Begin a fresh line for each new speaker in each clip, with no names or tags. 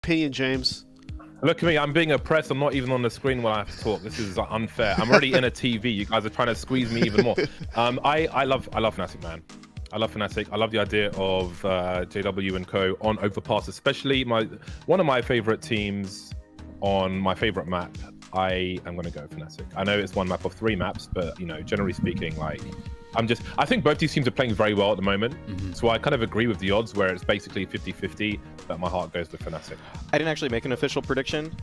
opinion, James.
Look at me, I'm being oppressed. I'm not even on the screen when I have to talk. This is unfair. I'm already in a TV. You guys are trying to squeeze me even more. I love Fnatic, man. I love Fnatic. I love the idea of JW and co on Overpass, especially one of my favorite teams on my favorite map. I am going to go Fnatic. I know it's one map of 3 maps, but you know, generally speaking, like I think both these teams are playing very well at the moment. So I kind of agree with the odds where it's basically 50-50, but my heart goes with Fnatic.
I didn't actually make an official prediction.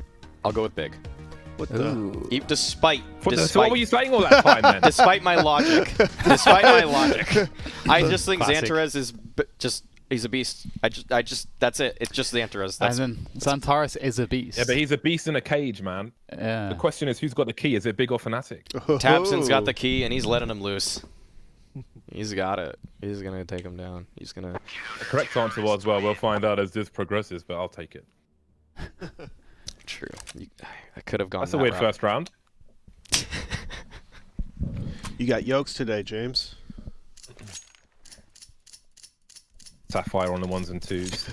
I'll go with Big.
What the?
Despite
So what were you saying all that time then?
Despite my logic, I just think Xantares is he's a beast. That's it. It's just Xantares.
Xantares is a beast.
Yeah, but he's a beast in a cage, man.
Yeah.
The question is, who's got the key? Is it Big or Fnatic?
tabseN's got the key, and he's letting him loose. He's got it. He's gonna take him down. He's gonna.
The correct answer was, well, we'll find out as this progresses, but I'll take it.
True. I could have gone.
That's a weird first round.
You got yokes today, James.
Sapphire on the 1s and 2s.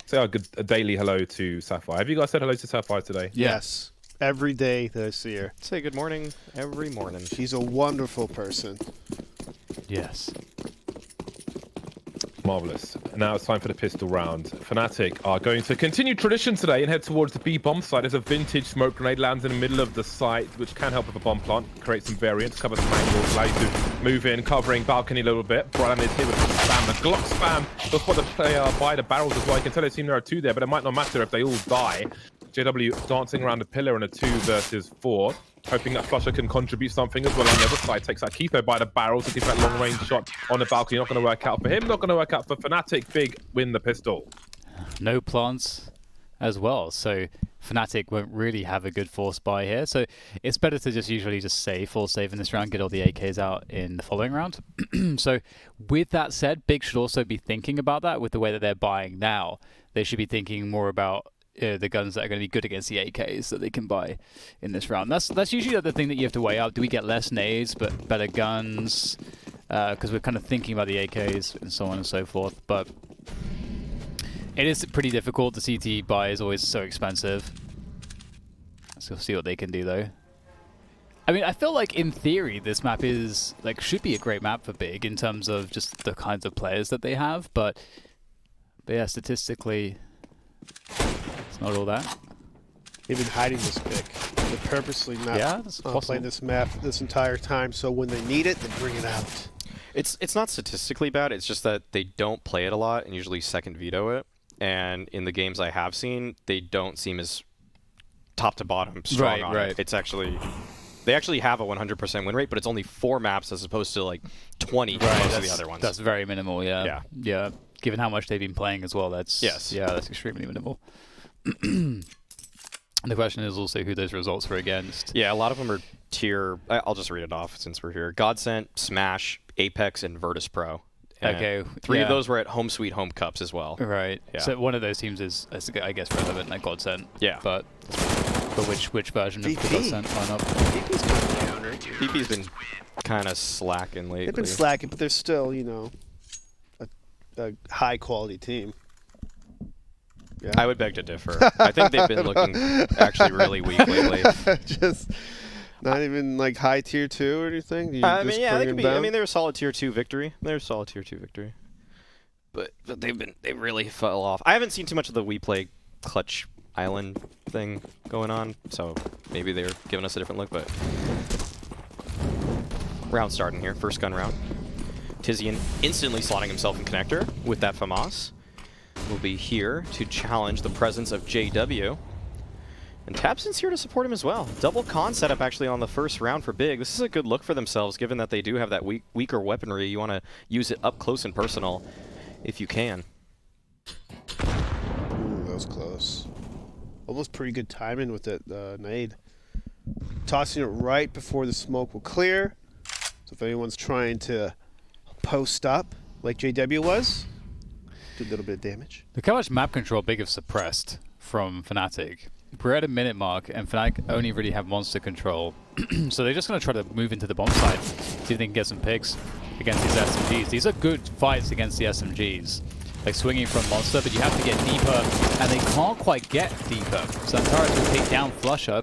Say a daily hello to Sapphire. Have you guys said hello to Sapphire today?
Yes. Every day this year.
Say good morning every morning.
She's a wonderful person.
Yes.
Marvelous. Now it's time for the pistol round. Fnatic are going to continue tradition today and head towards the B bomb site as a vintage smoke grenade lands in the middle of the site, which can help with a bomb plant, create some variance, cover some angles, allow you to move in, covering balcony a little bit. Brian is here with the spam, the Glock spam. They'll spot the player by the barrels as well. You can tell it seems there are 2 there, but it might not matter if they all die. JW dancing around the pillar in a 2 versus 4. Hoping that Flusher can contribute something as well on the other side. Takes that Keeper by the barrels and gives that long range shot on the balcony. Not going to work out for him. Not going to work out for Fnatic. Big win the pistol.
No plants as well. So Fnatic won't really have a good force buy here. So it's better to usually save, full save in this round, get all the AKs out in the following round. So with that said, Big should also be thinking about that with the way that they're buying now. They should be thinking more about the guns that are going to be good against the AKs that they can buy in this round. That's usually the thing that you have to weigh out. Do we get less nades but better guns? Because we're kind of thinking about the AKs and so on and so forth. But it is pretty difficult. The CT buy is always so expensive. So we'll see what they can do though. I mean, I feel like in theory this map is should be a great map for Big in terms of just the kinds of players that they have. But yeah, statistically, it's not all that.
They've been hiding this pick. They're purposely not playing this map this entire time, so when they need it, they bring it out.
It's not statistically bad, it's just that they don't play it a lot and usually second veto it. And in the games I have seen, they don't seem as top to bottom strong on it. It's actually... They actually have a 100% win rate, but it's only 4 maps as opposed to 20 for most of the other ones.
That's very minimal, yeah. Given how much they've been playing as well, that's that's extremely minimal. And the question is also who those results were against.
Yeah, a lot of them are tier... I'll just read it off since we're here. Godsent, Smash, Apex, and Virtus Pro. And
okay.
3 of those were at Home Sweet Home Cups as well.
Right.
Yeah.
So one of those teams is, I guess, relevant, like Godsent.
Yeah.
But which version of the Godsent lineup?
VP's kind of down right here.
VP's been kind of slacking lately.
They've been slacking, but they're still, you know, a high-quality team. Yeah.
I would beg to differ. I think they've been looking actually really weak lately.
Just not even high tier 2 or anything?
I mean, yeah, they could be. I mean, they're a solid tier 2 victory. But they really fell off. I haven't seen too much of the We Play Clutch Island thing going on, so maybe they're giving us a different look, but round starting here, first gun round. Tizian instantly slotting himself in connector with that FAMAS. Will be here to challenge the presence of JW. And tabseN's here to support him as well. Double con setup actually on the first round for Big. This is a good look for themselves, given that they do have that weaker weaponry. You want to use it up close and personal if you can.
Ooh, that was close. Almost pretty good timing with that nade. Tossing it right before the smoke will clear. So if anyone's trying to post up like JW was, do a little bit of damage.
Look how much map control Big have suppressed from Fnatic. We're at a minute mark, and Fnatic only really have monster control. So they're just going to try to move into the bomb site, see if they can get some picks against these SMGs. These are good fights against the SMGs. like swinging from Monster, but you have to get deeper, and they can't quite get deeper. So Antares will take down Flusher,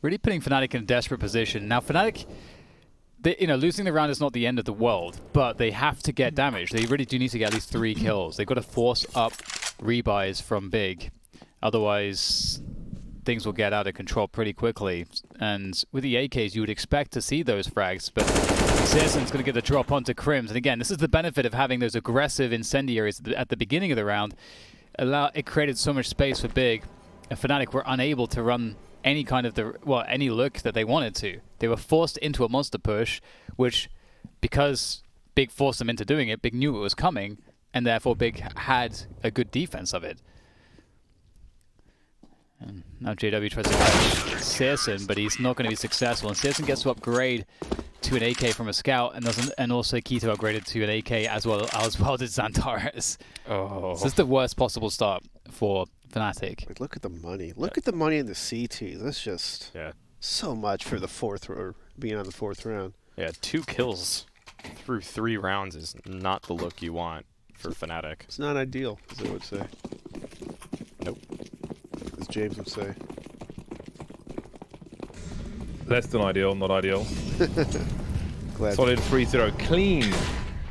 really putting Fnatic in a desperate position. Now Fnatic, losing the round is not the end of the world, but they have to get damage. They really do need to get at least 3 kills. They've got to force up rebuys from Big, otherwise things will get out of control pretty quickly. And with the AKs, you would expect to see those frags, but Searson's going to get a drop onto Crims. And again, this is the benefit of having those aggressive incendiaries at the beginning of the round. It created so much space for Big, and Fnatic were unable to run any kind of any look that they wanted to. They were forced into a monster push, which, because Big forced them into doing it, Big knew it was coming, and therefore Big had a good defense of it. And now JW tries to catch Searson, but he's not going to be successful. And Searson gets to upgrade to an AK from a scout, and also Keto upgraded to an AK as well did Xantares.
Oh.
So this is the worst possible start for Fnatic.
Wait, look at the money. Look at the money in the CT. That's just so much for the being on the 4th round.
Yeah, 2 kills through 3 rounds is not the look you want for Fnatic.
It's not ideal, as they would say.
Nope.
As James would say.
Less than ideal, not ideal.
Glad.
Solid 3-0, clean.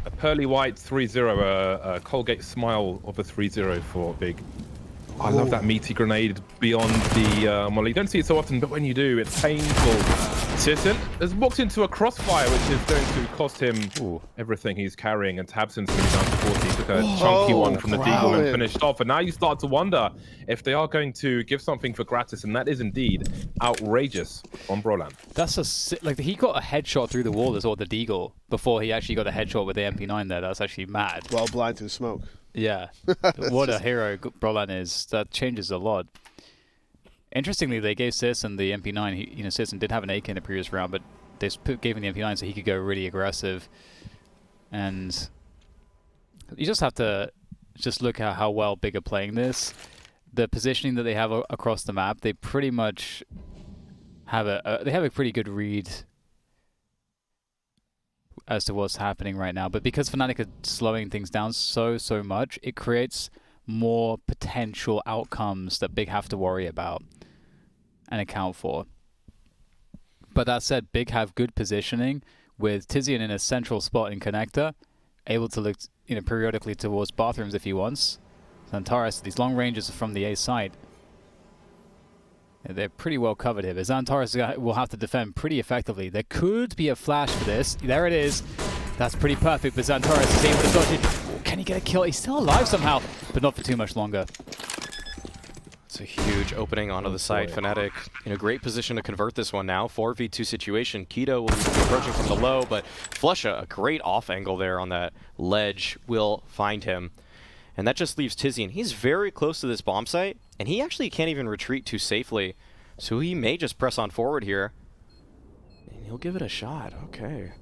A pearly white 3-0, a Colgate smile of a 3-0 for Big. I love that meaty grenade beyond the well, you don't see it so often, but when you do, it's painful. Searson has walked into a crossfire, which is going to cost him everything he's carrying, and Tabson's going to be down to 40. He took a chunky one from the Deagle and finished off, and now you start to wonder if they are going to give something for gratis, and that is indeed outrageous on Broland.
That's he got a headshot through the wall as well, the Deagle, before he actually got a headshot with the MP9 there. That's actually mad.
Well, blind through smoke.
Yeah. What a hero Broland is. That changes a lot. Interestingly, they gave Searson the MP9. Searson did have an AK in the previous round, but they gave him the MP9 so he could go really aggressive. And you just have to look at how well Big are playing this. The positioning that they have across the map, they pretty much have a pretty good read as to what's happening right now. But because Fnatic are slowing things down so much, it creates more potential outcomes that Big have to worry about and account for. But that said, Big have good positioning with Tizian in a central spot in connector, able to look periodically towards bathrooms if he wants. Xantares, these long ranges from the A side, they're pretty well covered here. But Xantares will have to defend pretty effectively. There could be a flash for this. There it is. That's pretty perfect, but Xantares is able to dodge it. Can he get a kill? He's still alive somehow, but not for too much longer.
It's a huge opening onto the side. Fnatic in a great position to convert this one now. 4v2 situation. Keto will be approaching from the low, but Flusha, a great off angle there on that ledge, will find him. And that just leaves Tizian. He's very close to this bomb site, and he actually can't even retreat too safely. So he may just press on forward here. And he'll give it a shot. Okay.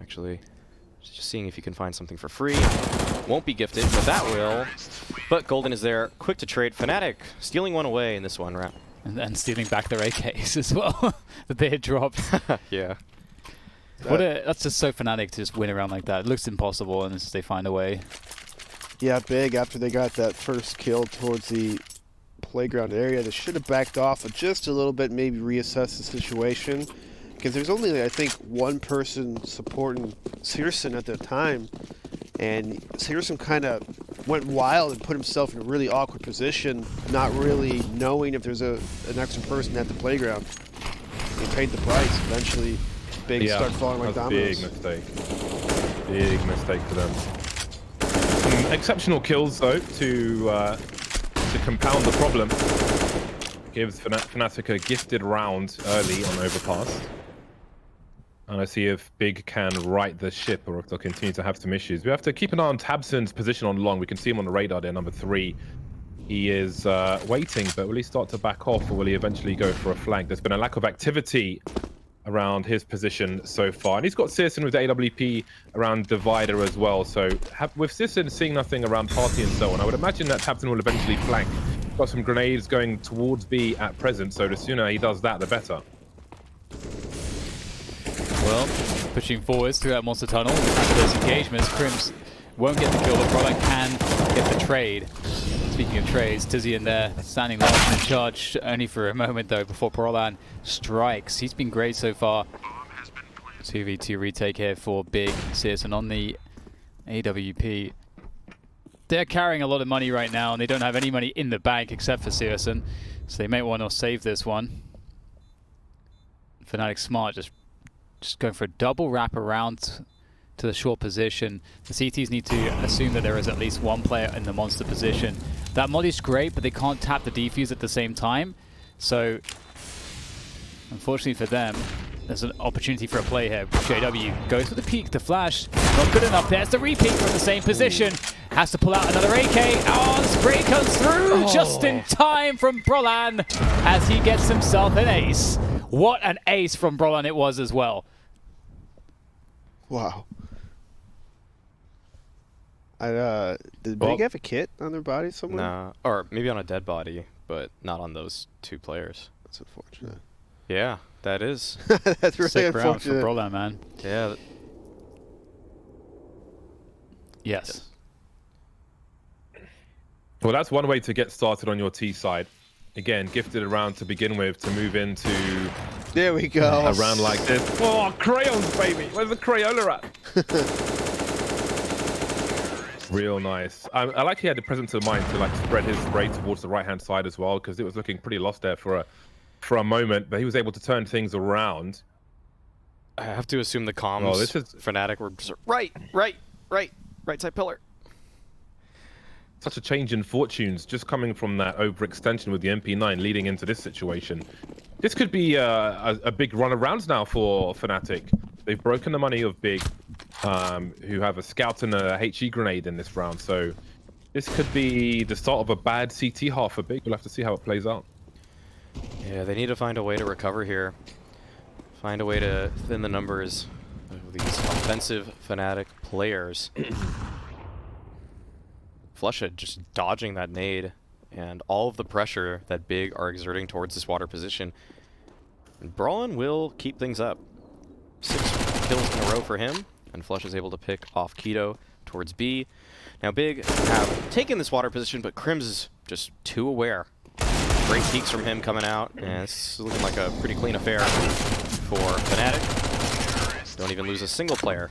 Actually, just seeing if you can find something for free. Won't be gifted, but that will. But Golden is there, quick to trade. Fnatic stealing one away in this one round.
And stealing back their AKs as well that they had dropped.
Yeah.
That's just so Fnatic to just win around like that. It looks impossible, and they find a way.
Yeah, Big, after they got that first kill towards the playground area, they should have backed off just a little bit, maybe reassess the situation. Because there's only, I think, one person supporting Searson at the time. And Searson kind of went wild and put himself in a really awkward position, not really knowing if there's an extra person at the playground. He paid the price. Eventually, Big started falling like dominoes.
Big mistake. Big mistake for them. Some exceptional kills, though, to compound the problem. Gives Fnatic a gifted round early on Overpass. And I see if Big can right the ship or if they'll continue to have some issues. We have to keep an eye on Tabson's position on long. We can see him on the radar there, number 3. He is waiting, but will he start to back off or will he eventually go for a flank? There's been a lack of activity around his position so far. And he's got Searson with the AWP around Divider as well. So with Searson seeing nothing around Party and so on, I would imagine that Tabson will eventually flank. Got some grenades going towards B at present, so the sooner he does that, the better.
Well, pushing forwards through that monster tunnel after those engagements, Crims Won't get the kill, but Brollan can get the trade. Speaking of trades, Tizian there, standing last in charge, only for a moment though, before Brollan strikes. He's been great so far. 2v2 retake here for Big Searson on the AWP. They're carrying a lot of money right now, and they don't have any money in the bank except for Searson, so they may want to save this one. Fnatic smart, just going for a double wrap around to the short position. The CTs need to assume that there is at least one player in the monster position. That molly's great, but they can't tap the defuse at the same time. So, unfortunately for them, there's an opportunity for a play here. JW goes for the peek, the flash. Not good enough. There's the repeat from the same position. Has to pull out another AK. Oh, the spray comes through just in time from Brollan as he gets himself an ace. What an ace from Brollan it was as well.
Wow. Did Big have a kit on their body somewhere?
Nah, or maybe on a dead body, but not on those two players.
That's unfortunate.
Yeah, that is.
That's really
Sick round for
unfortunate.
Brollan, man.
Yeah.
Yes.
Well, that's one way to get started on your T side. Again, gifted a round to begin with to move into
There we go.
a round like this. Oh, crayons, baby! Where's the Crayola at? Real nice. I like he had the presence of mind to like spread his spray towards the right-hand side as well, because it was looking pretty lost there for a moment, but he was able to turn things around.
I have to assume the comms
Oh, this is
Fnatic were just right side pillar.
such a change in fortunes just coming from that overextension with the MP9 leading into this situation. This could be a big run of rounds now for Fnatic. They've broken the money of Big, who have a scout and a HE grenade in this round. So this could be the start of a bad CT half for Big. We'll have to see how it plays out.
Yeah, they need to find a way to recover here. Find a way to thin the numbers of these offensive Fnatic players. Flusha just dodging that nade and all of the pressure that Big are exerting towards this water position. And Brollan will keep things up. 6 kills in a row for him, and Flush is able to pick off Keto towards B. Now Big have taken this water position, but Crims is just too aware. Great peeks from him coming out, and it's looking like a pretty clean affair for Fnatic. Don't even lose a single player.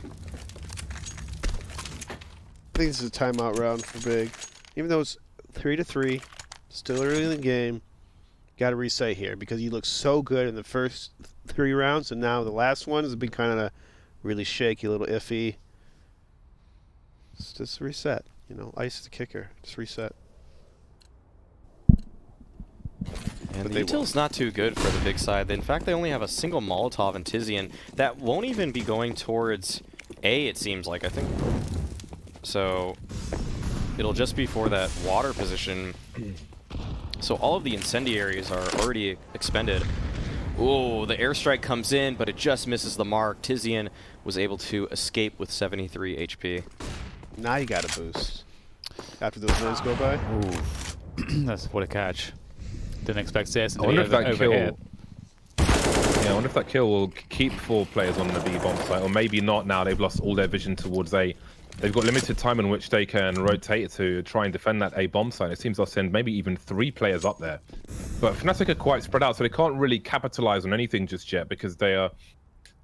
I think this is a timeout round for Big. Even though it's 3-3, still early in the game, got to reset here because he looked so good in the first 3 rounds, and now the last one has been kind of really shaky, a little iffy. Just reset, you know, ice the kicker, just reset.
And the util's not too good for the Big side. In fact, they only have a single Molotov and Tizian that won't even be going towards A, it seems like, I think. So it'll just be for that water position. So all of the incendiaries are already expended. Oh, the airstrike comes in, but it just misses the mark. Tizian was able to escape with 73 HP.
Now you got a boost. After those minutes go by.
Ooh. That's what a catch. Didn't expect Searson
I
to be
wonder if that
over
kill.
here.
Yeah, I wonder if that kill will keep 4 players on the B bomb site, or maybe not. Now they've lost all their vision towards A. They've got limited time in which they can rotate to try and defend that A bomb site. It seems they'll send maybe even 3 players up there. But Fnatic are quite spread out, so they can't really capitalize on anything just yet because they'd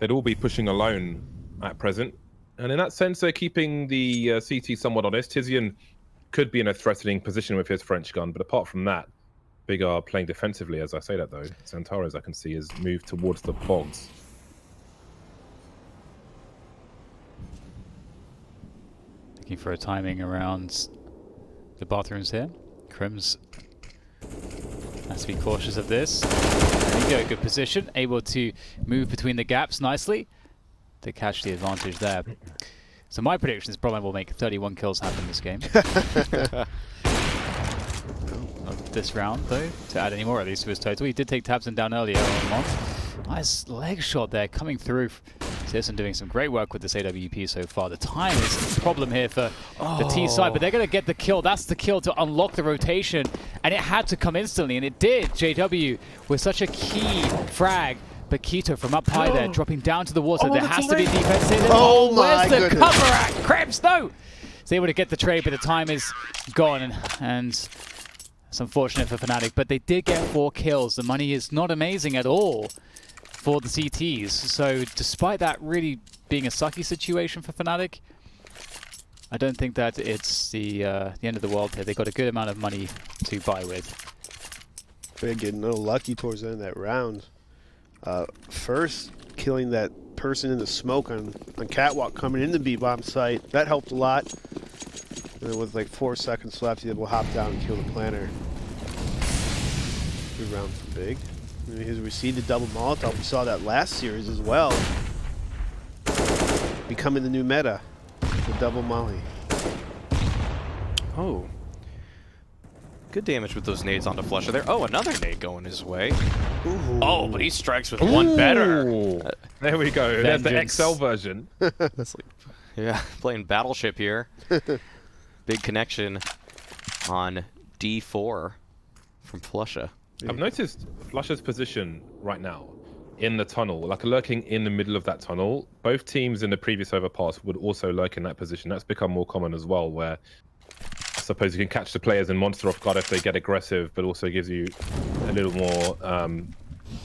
all be pushing alone at present. And in that sense, they're keeping the CT somewhat honest. Tizian could be in a threatening position with his French gun, but apart from that, Big are playing defensively. As I say that though, Centaurus I can see has moved towards the bogs.
Looking for a timing around the bathrooms here. Crims has to be cautious of this. There you go, good position. Able to move between the gaps nicely to catch the advantage there. So my prediction is Brollan will make 31 kills happen this game. Of this round, though, to add any more at least to his total. He did take Tabson down earlier on Mont. Nice leg shot there coming through. Searson doing some great work with this AWP so far. The time is a problem here for the T side, but they're going to get the kill. That's the kill to unlock the rotation, and it had to come instantly, and it did. JW with such a key frag, but Keto from up high there, dropping down to the water. There has to be defense here.
Oh my
where's the
goodness.
cover at? Krebs, no! He's able to get the trade, but the time is gone, and it's unfortunate for Fnatic. But they did get 4 kills. The money is not amazing at all for the CTs. So despite that really being a sucky situation for Fnatic, I don't think that it's the end of the world here. They got a good amount of money to buy with.
They're getting a little lucky towards the end of that round. First, killing that person in the smoke on Catwalk coming in the B-bomb site. That helped a lot. And then with like 4 seconds left, he's able to hop down and kill the planner. Good round for Big. And he's received the double Molotov. We saw that last series as well. Becoming the new meta. The double Molly.
Oh. Good damage with those nades onto Flusha there. Oh, another nade going his way.
Ooh.
Oh, but he strikes with one better.
There we go. There's the
Vengeance.
XL version.
That's like, yeah, playing Battleship here. Big connection on D4 from Flusha.
I've noticed Flusha's position right now in the tunnel, like lurking in the middle of that tunnel. Both teams in the previous Overpass would also lurk in that position. That's become more common as well, where I suppose you can catch the players in Monster off guard if they get aggressive, but also gives you a little more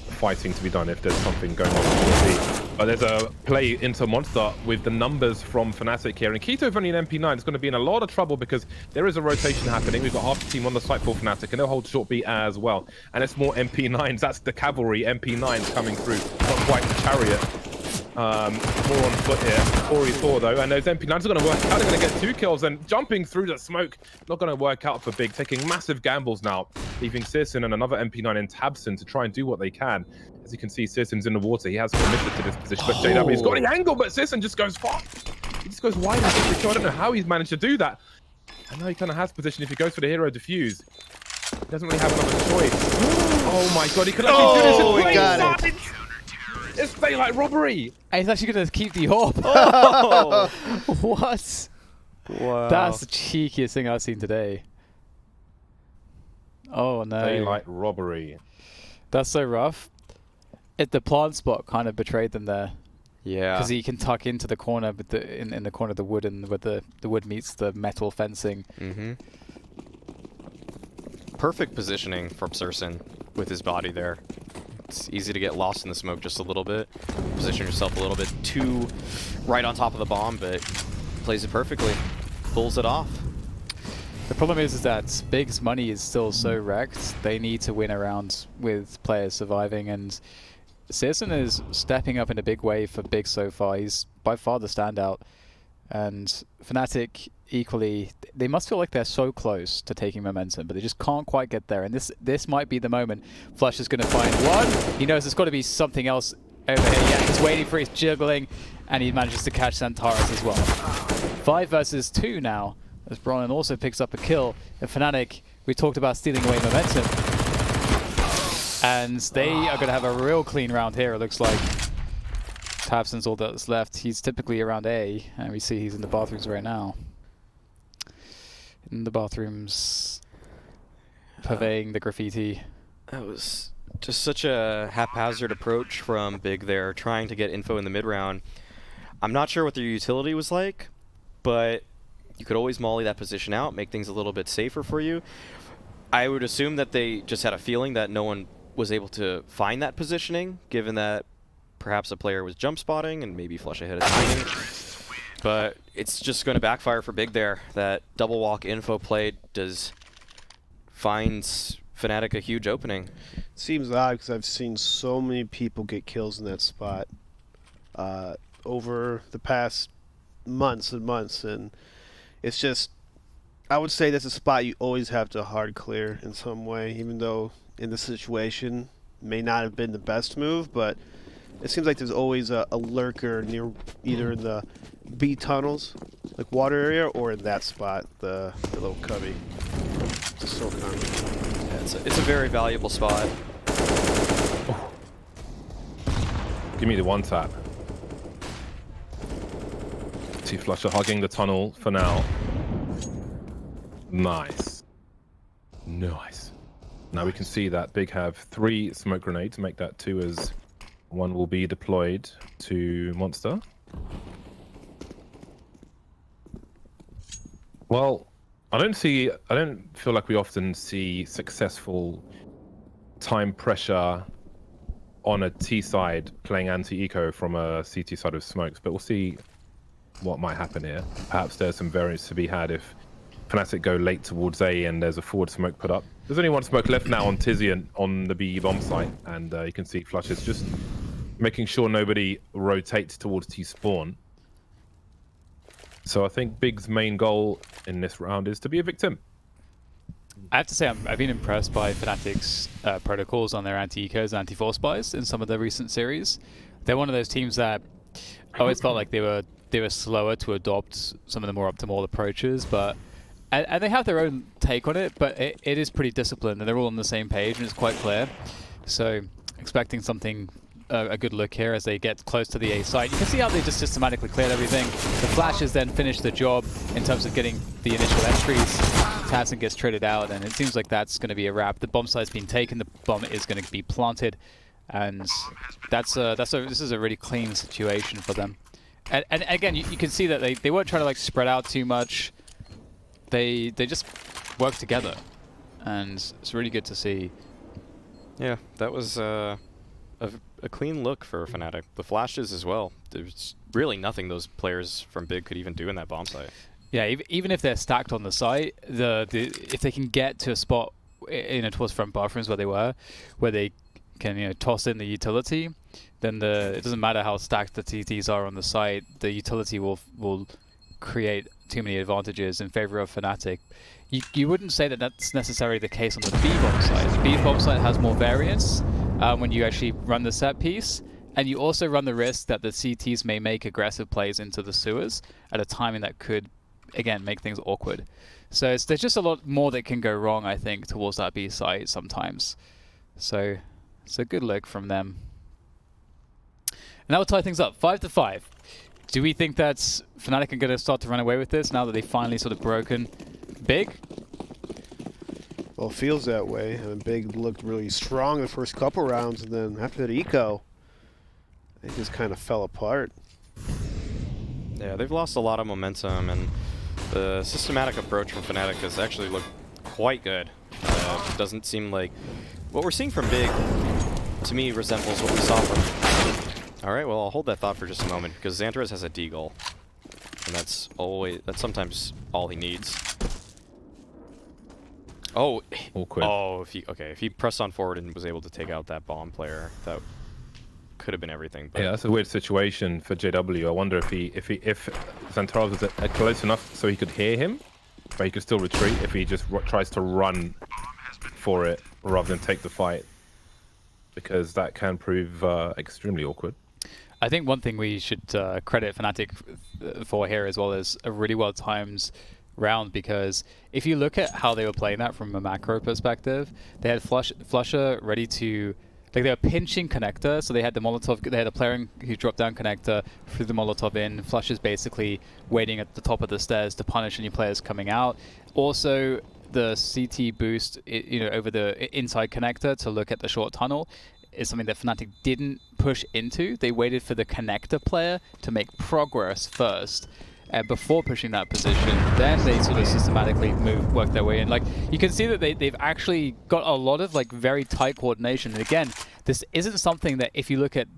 fighting to be done if there's something going on. But there's a play into Monster with the numbers from Fnatic here, and Keto, if only an MP9, is going to be in a lot of trouble because there is a rotation happening. We've got half the team on the site for Fnatic, and they'll hold short B as well. And it's more MP9s. That's the cavalry MP9s coming through, not quite the chariot. More on foot here. Ori Thor though, and those MP9s are going to work out. They're going to get 2 kills, and jumping through the smoke, not going to work out for Big, taking massive gambles now, leaving Searson and another MP9 in Tabson to try and do what they can. As you can see, Searson's in the water. He has committed to this position, but JW's got the angle, but Searson just goes far. He just goes wide. I don't know how he's managed to do that. I know he kind of has position if he goes for the hero diffuse. He doesn't really have another choice. Oh my god, he could actually do this in
he got
it. It's daylight robbery.
And he's actually going to keep the orb.
Oh!
What?
Wow.
That's the cheekiest thing I've seen today. Oh no.
Daylight robbery.
That's so rough. The plant spot kind of betrayed them there.
Yeah.
Because he can tuck into the corner with in the corner of the wood, and where the wood meets the metal fencing.
Mm-hmm. Perfect positioning from Searson with his body there. It's easy to get lost in the smoke just a little bit. Position yourself a little bit too right on top of the bomb, but plays it perfectly. Pulls it off.
The problem is that Big's money is still so wrecked. They need to win a round with players surviving, and Searson is stepping up in a big way for Big so far. He's by far the standout. And Fnatic equally, they must feel like they're so close to taking momentum, but they just can't quite get there. And this might be the moment. Flush is going to find one. He knows there's got to be something else over here. Yeah, he's waiting for his juggling, and he manages to catch Santaris as well. 5 versus 2 now, as Bronn also picks up a kill. And Fnatic, we talked about stealing away momentum. And they are going to have a real clean round here, it looks like. Tabson's all that's left. He's typically around A, and we see he's in the bathrooms right now. In the bathrooms, purveying the graffiti.
That was just such a haphazard approach from Big there, trying to get info in the mid-round. I'm not sure what their utility was like, but you could always molly that position out, make things a little bit safer for you. I would assume that they just had a feeling that no one was able to find that positioning, given that perhaps a player was jump spotting and maybe Flush ahead of timing. But it's just going to backfire for Big there. That double walk info play finds Fnatic a huge opening.
Seems odd because I've seen so many people get kills in that spot over the past months and months, and it's just, I would say that's a spot you always have to hard clear in some way, even though in this situation may not have been the best move, but it seems like there's always a lurker near either in the B tunnels, like water area, or in that spot, the little cubby. It's so common.
Yeah, it's a very valuable spot.
Oh. Give me the one tap. See Flusha hugging the tunnel for now. Nice. Nice. Now we can see that Big have 3 smoke grenades, make that 2 as 1 will be deployed to Monster. Well, I don't feel like we often see successful time pressure on a T side playing anti-eco from a CT side of smokes, but we'll see what might happen here. Perhaps there's some variance to be had if Fnatic go late towards A and there's a forward smoke put up. There's only one smoke left now on Tizian on the B bomb site, and you can see Flush is just making sure nobody rotates towards T spawn. So I think Big's main goal in this round is to be a victim.
I have to say, I've been impressed by Fnatic's protocols on their anti-ecos and anti-force buys in some of the recent series. They're one of those teams that always felt like they were slower to adopt some of the more optimal approaches, but and they have their own take on it, but it is pretty disciplined, and they're all on the same page, and it's quite clear. So expecting something, a good look here as they get close to the A site. You can see how they just systematically cleared everything. The flashes then finish the job in terms of getting the initial entries. tabseN gets traded out, and it seems like that's going to be a wrap. The bomb site's been taken, the bomb is going to be planted, and this is a really clean situation for them. And again, you can see that they weren't trying to like spread out too much. They just work together, and it's really good to see.
Yeah, that was a clean look for Fnatic. The flashes as well. There's really nothing those players from Big could even do in that bomb site.
Yeah, even if they're stacked on the site, if they can get to a spot, towards front bathrooms where they can toss in the utility, then it doesn't matter how stacked the TTs are on the site. The utility will create too many advantages in favor of Fnatic. You wouldn't say that that's necessarily the case on the B bomb site. The B bomb site has more variance when you actually run the set piece, and you also run the risk that the CTs may make aggressive plays into the sewers at a timing that could, again, make things awkward. So there's just a lot more that can go wrong, I think, towards that B site sometimes. So it's a good look from them. And that will tie things up, 5-5. Do we think that Fnatic are going to start to run away with this now that they've finally sort of broken Big?
Well, it feels that way. I mean, Big looked really strong the first couple rounds, and then after that eco, they just kind of fell apart.
Yeah, they've lost a lot of momentum, and the systematic approach from Fnatic has actually looked quite good. Doesn't seem like what we're seeing from Big, to me, resembles what we saw from... All right, well, I'll hold that thought for just a moment, because Xantares has a deagle, and that's sometimes all he needs. Oh,
Awkward.
oh, if he pressed on forward and was able to take out that bomb player, that could have been everything. But
Yeah, that's a weird situation for JW. I wonder if Xantares was close enough so he could hear him, but he could still retreat if he just tries to run for it rather than take the fight, because that can prove extremely awkward.
I think one thing we should credit Fnatic for here as well is a really well-timed round, because if you look at how they were playing that from a macro perspective, they had Flusher ready to... Like, they were pinching connector, so they had the Molotov, they had a player who dropped down connector, threw the Molotov in. Flush is basically waiting at the top of the stairs to punish any players coming out. Also, the CT boost, over the inside connector to look at the short tunnel is something that Fnatic didn't push into. They waited for the connector player to make progress first. Before pushing that position, then they sort of systematically work their way in. Like, you can see that they've actually got a lot of like very tight coordination. And again, this isn't something that if you look at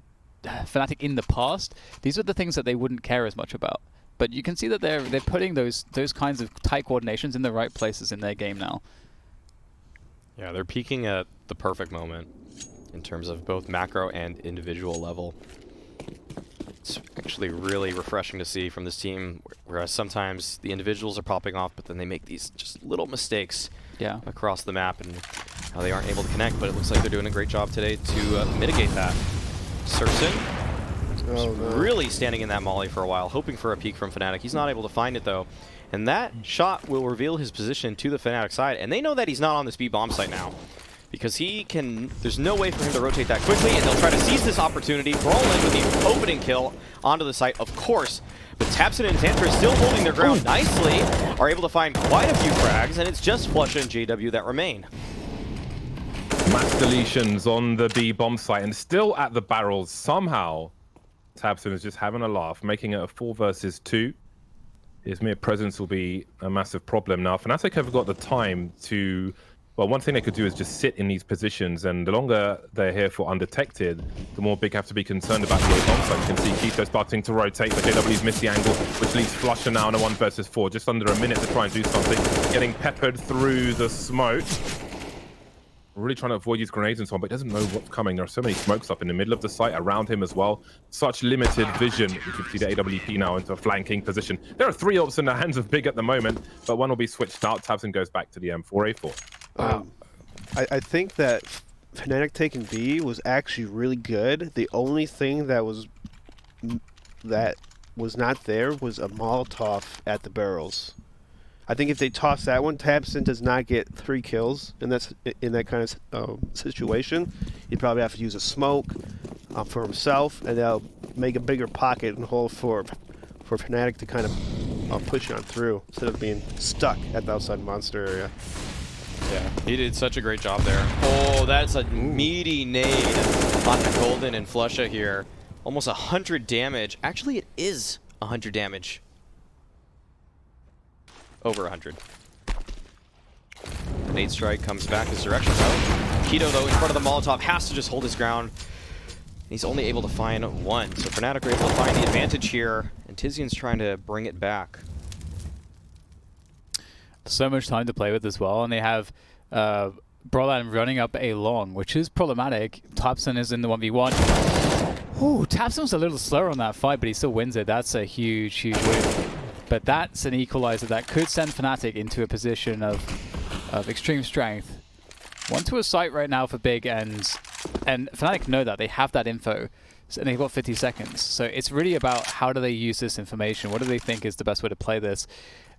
Fnatic in the past, these are the things that they wouldn't care as much about. But you can see that they're putting those kinds of tight coordinations in the right places in their game now.
yeah, they're peaking at the perfect moment in terms of both macro and individual level. It's actually really refreshing to see from this team, whereas sometimes the individuals are popping off, but then they make these just little mistakes across the map, and how they aren't able to connect, but it looks like they're doing a great job today to mitigate that. scoreboard really standing in that molly for a while, hoping for a peek from Fnatic. He's not able to find it, though, and that shot will reveal his position to the Fnatic side, and they know that he's not on this B bomb site now, because there's no way for him to rotate that quickly, and they'll try to seize this opportunity, roll in with the opening kill onto the site, of course. But tabseN and Xantares still holding their ground nicely, are able to find quite a few frags, and it's just Flusha and JW that remain.
Mass deletions on the B bomb site, and still at the barrels somehow. tabseN is just having a laugh, making it a 4 versus 2. his mere presence will be a massive problem. Now, Fnatic have got the time to... Well, one thing they could do is just sit in these positions, and the longer they're here for undetected, the more big have to be concerned about the A-bomb. So you can see Keto starting to rotate, but JW's missed the angle, which leaves Flusher now in a 1 versus 4. Just under a minute to try and do something. Getting peppered through the smoke. Really trying to avoid these grenades and so on, but he doesn't know what's coming. There are so many smokes up in the middle of the site around him as well. Such limited vision. You can see the AWP now into a flanking position. There are 3 ops in the hands of Big at the moment, but one will be switched out. tabseN goes back to the M4A4.
I think that Fnatic taking B was actually really good. The only thing that was not there was a Molotov at the barrels. I think if they toss that one, tabseN does not get 3 kills in that kind of situation. He'd probably have to use a smoke for himself, and that'll make a bigger pocket and hole for Fnatic to kind of push on through instead of being stuck at the outside monster area.
Yeah, he did such a great job there. Oh, that's a meaty nade on the Golden and Flusha here. Almost 100 damage. Actually, it is 100 damage. Over 100. The nade strike comes back his direction though. Keto though in front of the Molotov has to just hold his ground. He's only able to find 1. So Fnatic are able to find the advantage here, and tiziaN's trying to bring it back.
So much time to play with as well, and they have Brolan running up A long, which is problematic. tabseN is in the 1v1. Ooh, tabseN's a little slower on that fight, but he still wins it. That's a huge, huge win. But that's an equalizer that could send Fnatic into a position of extreme strength. 1 to a site right now for Big, and Fnatic know that. They have that info, and they've got 50 seconds. So it's really about how do they use this information? What do they think is the best way to play this?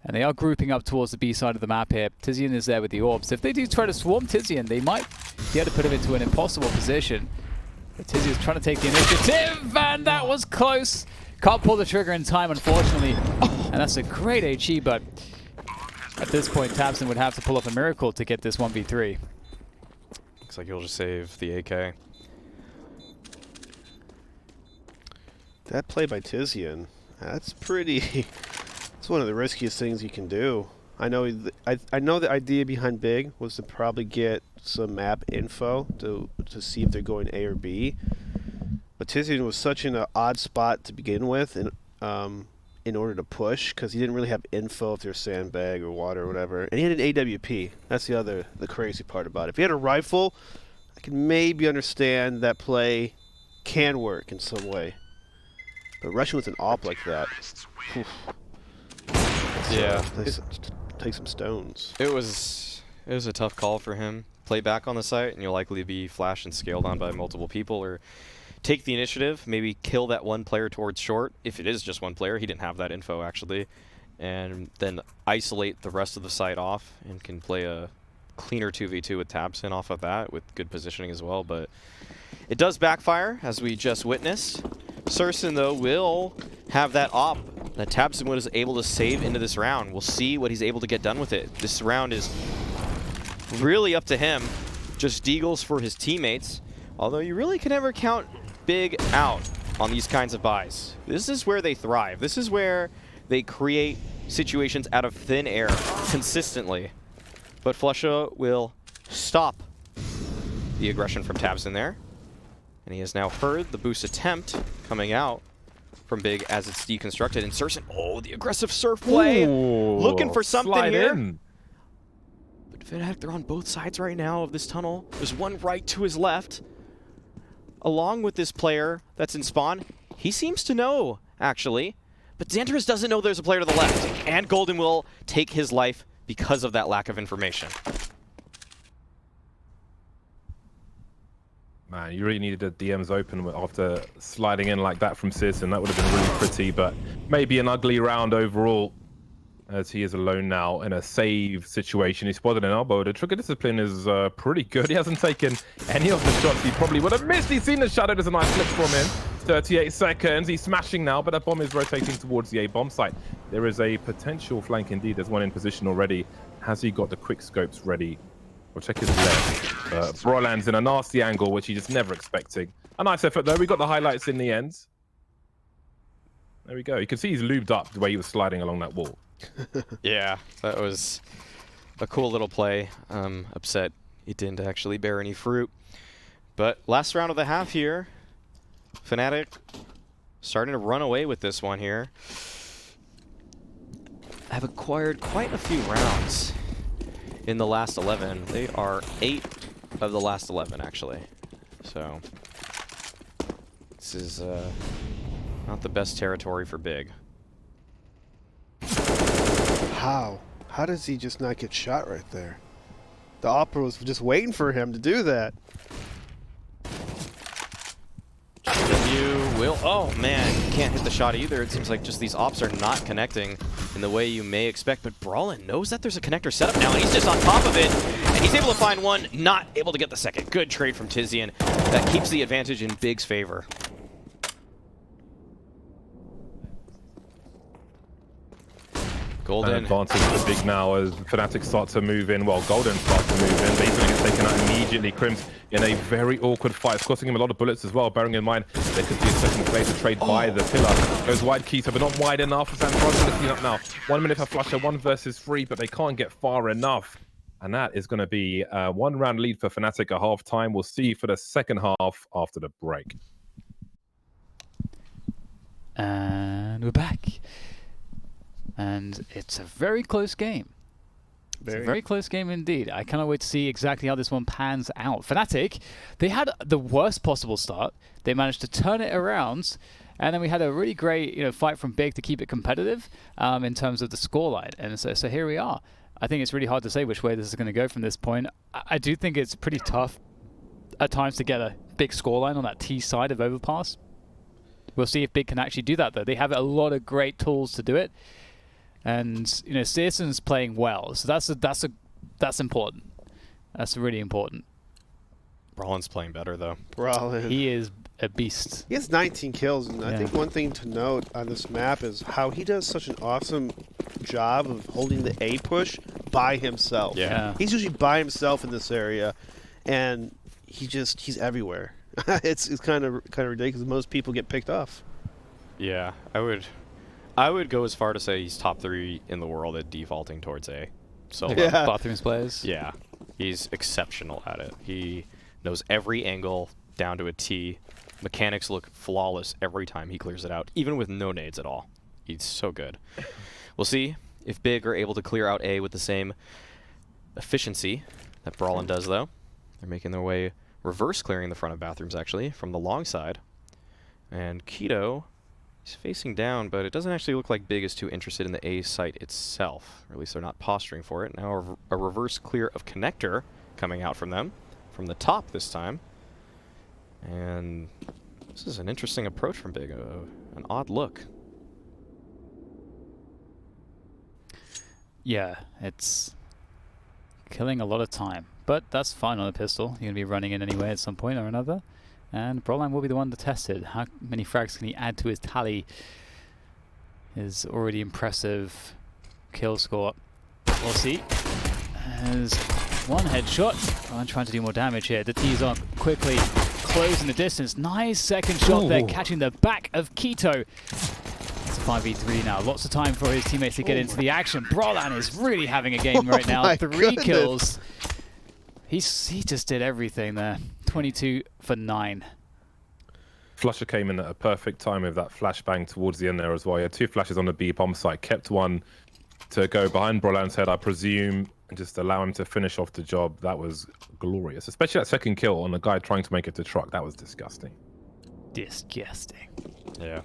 And they are grouping up towards the B side of the map here. tiziaN is there with the orbs. If they do try to swarm tiziaN, they might be able to put him into an impossible position. But tiziaN's trying to take the initiative, and that was close. Can't pull the trigger in time, unfortunately. And that's a great HE, but at this point, tabseN would have to pull off a miracle to get this 1v3.
Looks like he'll just save the AK.
That play by tiziaN, that's pretty... It's one of the riskiest things you can do. I know the idea behind Big was to probably get some map info to see if they're going A or B. But tiziaN was such an odd spot to begin with, and in order to push, because he didn't really have info if there's sandbag or water or whatever. And he had an AWP. That's the crazy part about it. If he had a rifle, I can maybe understand that play can work in some way. But rushing with an AWP like that,
yeah,
take some stones.
it was a tough call for him. Play back on the site, and you'll likely be flashed and scaled on by multiple people, or take the initiative, maybe kill that 1 player towards short. If it is just 1 player, he didn't have that info actually, and then isolate the rest of the site off and can play a cleaner 2v2 with tabseN off of that with good positioning as well. But it does backfire, as we just witnessed. scoreboard though will have that op that tabseN was able to save into this round. We'll see what he's able to get done with it. This round is really up to him. Just deagles for his teammates, although you really can never count Big out on these kinds of buys. This is where they thrive. This is where they create situations out of thin air consistently. But Flusha will stop the aggression from tabseN there. And he has now heard the boost attempt coming out from Big as it's deconstructed. And scoreboard, oh, the aggressive surf play.
Ooh,
looking for something
slide
here.
in.
But Fnatic, they're on both sides right now of this tunnel. There's one right to his left. Along with this player that's in spawn, he seems to know, actually. But Xantares doesn't know there's a player to the left. And Golden will take his life because of that lack of information.
Man, you really needed the DMs open after sliding in like that from scoreboard. That would have been really pretty, but maybe an ugly round overall, as he is alone now in a save situation. He spotted an elbow. The trigger discipline is pretty good. He hasn't taken any of the shots he probably would have missed. He's seen the shadow. There's a nice flip from him. 38 seconds. He's smashing now, but that bomb is rotating towards the A-bomb site. There is a potential flank indeed. There's one in position already. Has he got the quick scopes ready? We'll check his left. Brolan's in a nasty angle, which he just never expecting. A nice effort though. We got the highlights in the end. There we go. You can see he's lubed up the way he was sliding along that wall.
Yeah, that was a cool little play. Upset it didn't actually bear any fruit. But last round of the half here, Fnatic starting to run away with this one here. Have acquired quite a few rounds in the last 11. They are 8 of the last 11, actually. So this is not the best territory for Big.
How? How does he just not get shot right there? The Opera was just waiting for him to do that.
GW will. Oh man, can't hit the shot either. It seems like just these ops are not connecting in the way you may expect. But Brawlin knows that there's a connector setup now, and he's just on top of it. And he's able to find one, not able to get the second. Good trade from Tizian. That keeps the advantage in Big's favor. Golden.
An advantage for Big now as Fnatic start to move in. Well, Golden starts to move in. But he's going to get taken out immediately. Crims in a very awkward fight. It's costing him a lot of bullets as well, bearing in mind there could be a second play to trade by the pillar. Goes wide Keto, but not wide enough. Sanfran's looking up now. 1 minute for Flusher, 1 versus 3, but they can't get far enough. And that is going to be a 1-round lead for Fnatic at half-time. We'll see for the second half after the break.
And we're back. And it's a very close game. It's a very close game indeed. I cannot wait to see exactly how this one pans out. Fnatic, they had the worst possible start. They managed to turn it around, and then we had a really great, fight from Big to keep it competitive in terms of the scoreline. And so here we are. I think it's really hard to say which way this is going to go from this point. I do think it's pretty tough at times to get a big scoreline on that T side of Overpass. We'll see if Big can actually do that, though. They have a lot of great tools to do it. And Searson's playing well, so that's important. That's really important.
Brawlin's playing better though.
Brawlin.
He is a beast.
He has 19 kills, and I think one thing to note on this map is how he does such an awesome job of holding the A push by himself.
Yeah.
He's usually by himself in this area, and he's everywhere. It's kind of ridiculous. Most people get picked off.
Yeah, I would go as far to say he's top 3 in the world at defaulting towards A. Solo.
Yeah.
Bathrooms players.
Yeah, he's exceptional at it. He knows every angle down to a T. Mechanics look flawless every time he clears it out, even with no nades at all. He's so good. We'll see if Big are able to clear out A with the same efficiency that Brawlin does, though. They're making their way reverse clearing the front of bathrooms, actually, from the long side. And Keto, he's facing down, but it doesn't actually look like Big is too interested in the A site itself. Or at least they're not posturing for it. Now a reverse clear of connector coming out from them, from the top this time. And this is an interesting approach from Big, an odd look.
Yeah, it's killing a lot of time. But that's fine on a pistol. You're going to be running in anyway at some point or another. And Brawlin will be the one to test it. How many frags can he add to his tally? His already impressive kill score. We'll see. There's one headshot. I'm trying to do more damage here. The T's are quickly closing the distance. Nice second shot there, catching the back of Keto. It's a 5v3 now. Lots of time for his teammates to get into the action. Brawlin is really having a game right now. 3 kills. He just did everything there. 22 for 9.
Flusher came in at a perfect time with that flashbang towards the end there as well. He had 2 flashes on the B bomb site, kept one to go behind Brawlin's head, I presume, and just allow him to finish off the job. That was glorious, especially that second kill on the guy trying to make it to truck. That was disgusting.
Disgusting.
Yeah.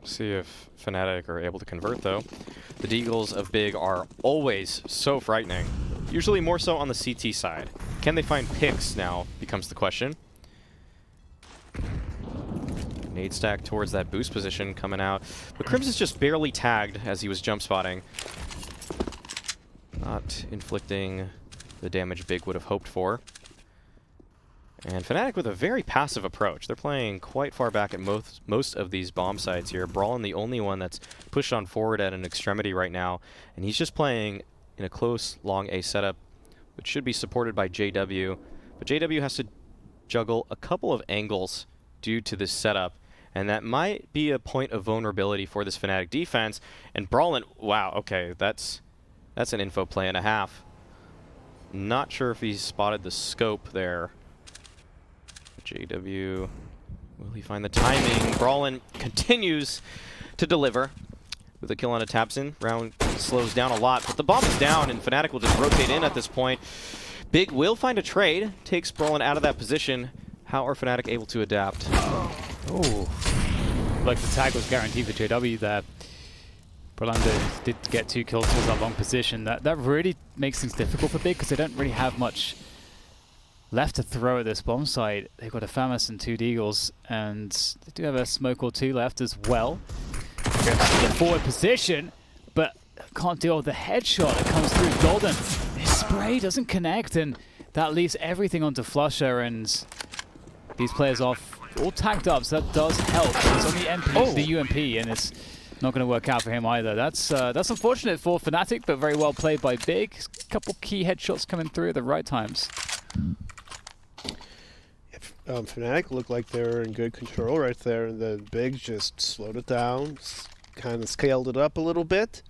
See if Fnatic are able to convert, though. The Deagles of Big are always so frightening. Usually more so on the CT side. Can they find picks now becomes the question. Nade stack towards that boost position coming out. But Crims is just barely tagged as he was jump spotting. Not inflicting the damage Big would have hoped for. And Fnatic with a very passive approach. They're playing quite far back at most of these bomb sites here. Brawlin the only one that's pushed on forward at an extremity right now. And he's just playing in a close, long A setup, which should be supported by JW. But JW has to juggle a couple of angles due to this setup. And that might be a point of vulnerability for this Fnatic defense. And Brawlin, wow, okay, that's an info play and a half. Not sure if he spotted the scope there. JW, will he find the timing? Brawlin continues to deliver with a kill on a Tapsin. Round slows down a lot, but the bomb is down, and Fnatic will just rotate in at this point. Big will find a trade, takes Brawlin out of that position. How are Fnatic able to adapt?
Oh, like the tag was guaranteed for JW there. Brolander did get 2 kills towards that long position. That really makes things difficult for Big because they don't really have much left to throw at this bomb site. They've got a Famas and 2 Deagles, and they do have a smoke or 2 left as well. Goes to the forward position, but can't deal with the headshot that comes through Golden. His spray doesn't connect, and that leaves everything onto Flusher, and these players are all tagged up, so that does help. It's on the MP, the UMP, and it's not going to work out for him either. That's unfortunate for Fnatic, but very well played by Big. A couple key headshots coming through at the right times.
Fnatic looked like they were in good control right there, and then Big just slowed it down, kind of scaled it up a little bit,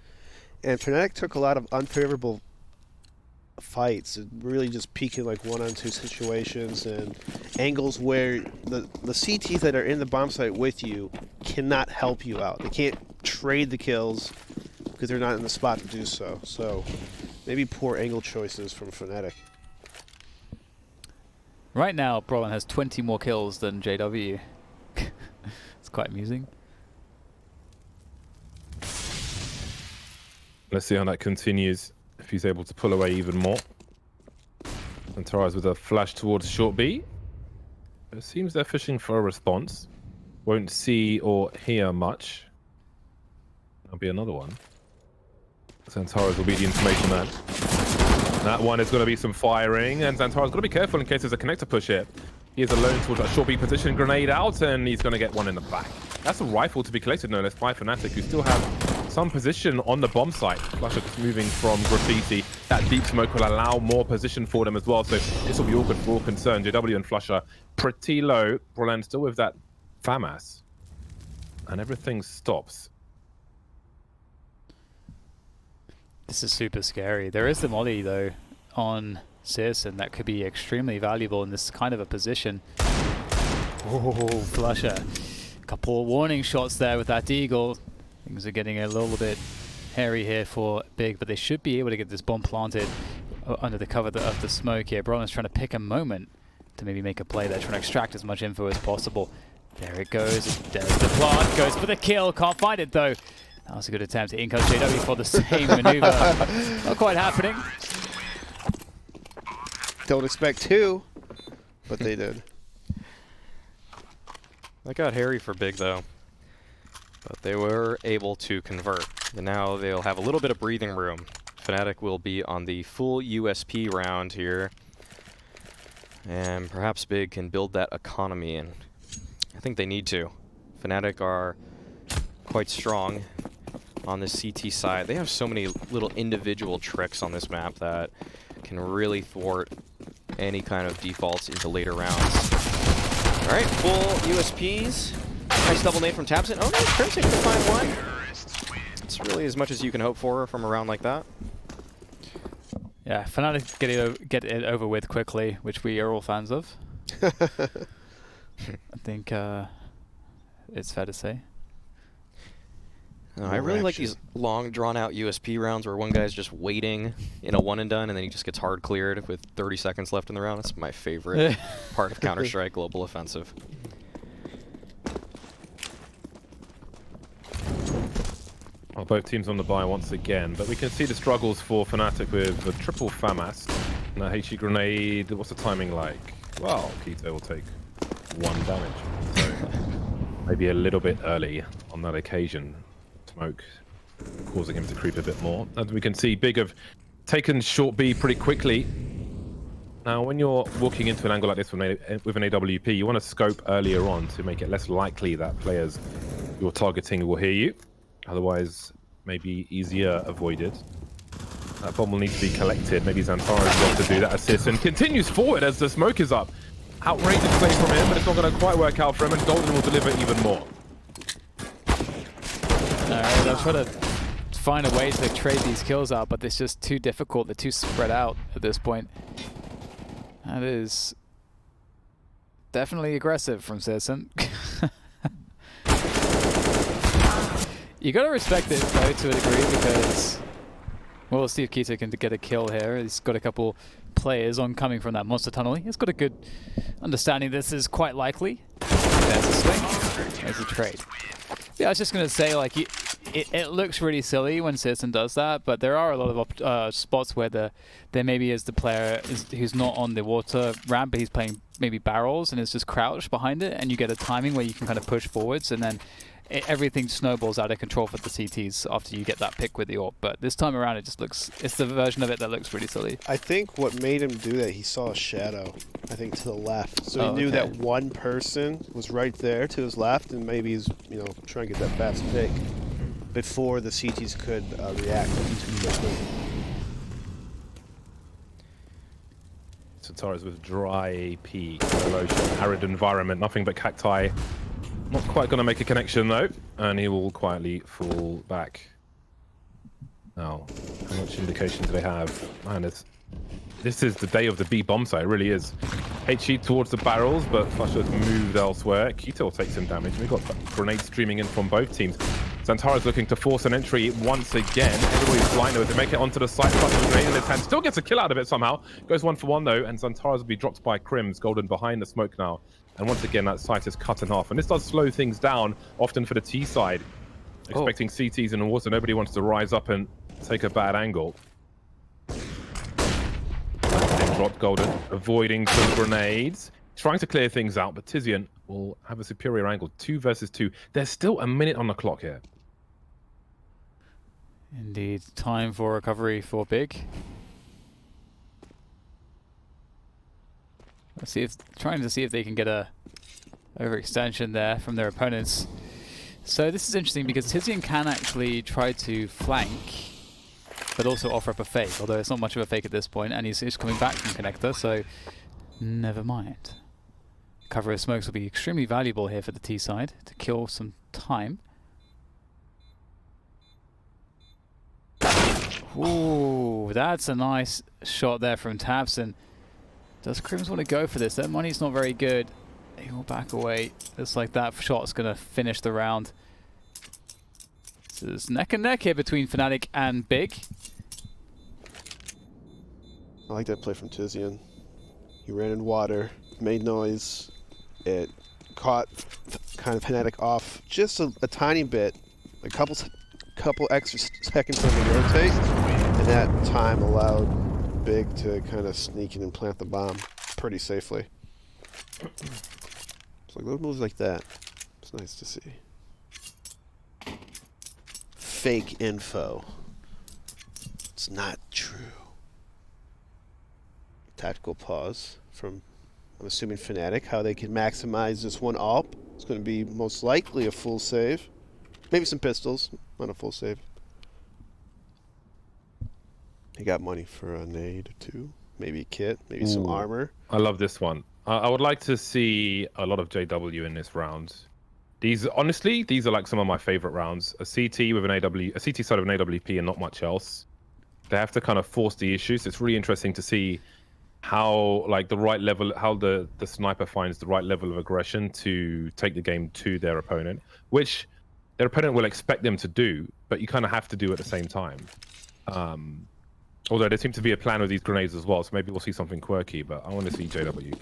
and Fnatic took a lot of unfavorable fights, really just peaking like 1-on-2 situations and angles where the CTs that are in the bomb site with you cannot help you out. They can't trade the kills because they're not in the spot to do so. So maybe poor angle choices from Fnatic.
Right now, Brawlin has 20 more kills than JW. It's quite amusing.
Let's see how that continues, if he's able to pull away even more. Antares with a flash towards short B. It seems they're fishing for a response. Won't see or hear much. There'll be another one. Antares will be the information man. That one is going to be some firing, and Xantaro's got to be careful in case there's a connector push here. He is alone towards that short B position, grenade out, and he's going to get one in the back. That's a rifle to be collected, no less, by Fnatic, who still have some position on the bomb site. Flusher just moving from Graffiti. That deep smoke will allow more position for them as well, so this will be awkward for all concerned. JW and Flusher pretty low. Brolander still with that FAMAS. And everything stops.
This is super scary. There is the molly, though, on Searson that could be extremely valuable in this kind of a position. Oh, Flusher. Couple warning shots there with that Deagle. Things are getting a little bit hairy here for Big, but they should be able to get this bomb planted under the cover of the smoke here. Brolin's trying to pick a moment to maybe make a play there, trying to extract as much info as possible. There it goes. There's the plant. Goes for the kill. Can't find it, though. That was a good attempt to in-cut JW for the same maneuver. Not quite happening.
Don't expect 2, but they did.
That got hairy for Big, though. But they were able to convert. And now they'll have a little bit of breathing room. Fnatic will be on the full USP round here. And perhaps Big can build that economy, and I think they need to. Fnatic are quite strong on the CT side. They have so many little individual tricks on this map that can really thwart any kind of defaults into later rounds. All right, full USPs. Nice double nade from Tabson. Oh no, Crimson can find one. It's really as much as you can hope for from a round like that.
Yeah, Fnatic get it over with quickly, which we are all fans of. I think it's fair to say.
I really like these long, drawn-out USP rounds where one guy's just waiting in a one-and-done, and then he just gets hard cleared with 30 seconds left in the round. That's my favorite part of Counter-Strike Global Offensive.
Well, both teams on the bye once again, but we can see the struggles for Fnatic with the triple FAMAS. Now HE grenade, what's the timing like? Well, Keto will take 1 damage, so maybe a little bit early on that occasion. Smoke causing him to creep a bit more. As we can see, Big have taken short B pretty quickly. Now, when you're walking into an angle like this with an AWP, you want to scope earlier on to make it less likely that players you're targeting will hear you. Otherwise, maybe easier avoided. That bomb will need to be collected. Maybe Xantaro's got to do that assist and continues forward as the smoke is up. outrageous play from him, but it's not going to quite work out for him, and Golden will deliver even more.
Alright, they'll try to find a way to trade these kills out, but it's just too difficult. They're too spread out at this point. That is definitely aggressive from Citizen. You gotta respect it though to a degree, because we'll see if Keto can get a kill here. He's got a couple players oncoming from that monster tunnel. He's got a good understanding this is quite likely. There's a swing. There's a trade. Yeah, I was just gonna say, like, it looks really silly when Citizen does that, but there are a lot of spots where there maybe is the player who's not on the water ramp, but he's playing maybe barrels and is just crouched behind it, and you get a timing where you can kind of push forwards, and then everything snowballs out of control for the CTs after you get that pick with the AWP. But this time around, it just looks, it's the version of it that looks really silly.
I think what made him do that, he saw a shadow, I think, to the left. So he knew that one person was right there to his left, and maybe he's, you know, trying to get that fast pick before the CTs could react too quickly.
Santara's with dry AP, erosion, arid environment, nothing but cacti. Not quite going to make a connection though, and he will quietly fall back. Now, how much indication do they have? Man, this is the day of the B bomb site, it really is. HE towards the barrels, but Flusher's moved elsewhere. Keto will take some damage. We've got grenades streaming in from both teams. Santara's looking to force an entry once again. Everybody's blind though. They make it onto the site. Flusher's grenade in his hand. Still gets a kill out of it somehow. Goes 1 for 1 though, and Santara's will be dropped by Crims. Golden behind the smoke now. And once again, that site is cut in half. And this does slow things down, often for the T side. Expecting CTs in the water. Nobody wants to rise up and take a bad angle. Dropped Golden, avoiding some grenades. Trying to clear things out, but Tizian will have a superior angle. 2 versus 2. There's still a minute on the clock here.
Indeed, time for recovery for Big. Let's see if, trying to see if they can get a overextension there from their opponents. So this is interesting because Tizian can actually try to flank, but also offer up a fake, although it's not much of a fake at this point, and he's coming back from Connector, so never mind. Cover of smokes will be extremely valuable here for the T side to kill some time. Ooh, that's a nice shot there from Tabson. Does Crims want to go for this? Their money's not very good. He will back away. Looks like that shot's going to finish the round. So there's neck and neck here between Fnatic and Big.
I like that play from Tizian. He ran in water, made noise. It caught kind of Fnatic off just a tiny bit, a couple extra seconds for him to rotate, and that time allowed Big to kind of sneak in and plant the bomb pretty safely. It's like little moves like that. It's nice to see. Fake info. It's not true. Tactical pause from, I'm assuming, Fnatic, how they can maximize this one AWP. It's going to be most likely a full save. Maybe some pistols, not a full save. He got money for a nade or two. Maybe a kit, maybe some armor.
I love this one. I would like to see a lot of JW in this round. These, honestly, these are like some of my favorite rounds. A CT with a CT side of an AWP and not much else. They have to kind of force the issues. It's really interesting to see how, like, the right level, how the sniper finds the right level of aggression to take the game to their opponent, which their opponent will expect them to do, but you kind of have to do at the same time. Although there seems to be a plan with these grenades as well, so maybe we'll see something quirky, but I want to see JW.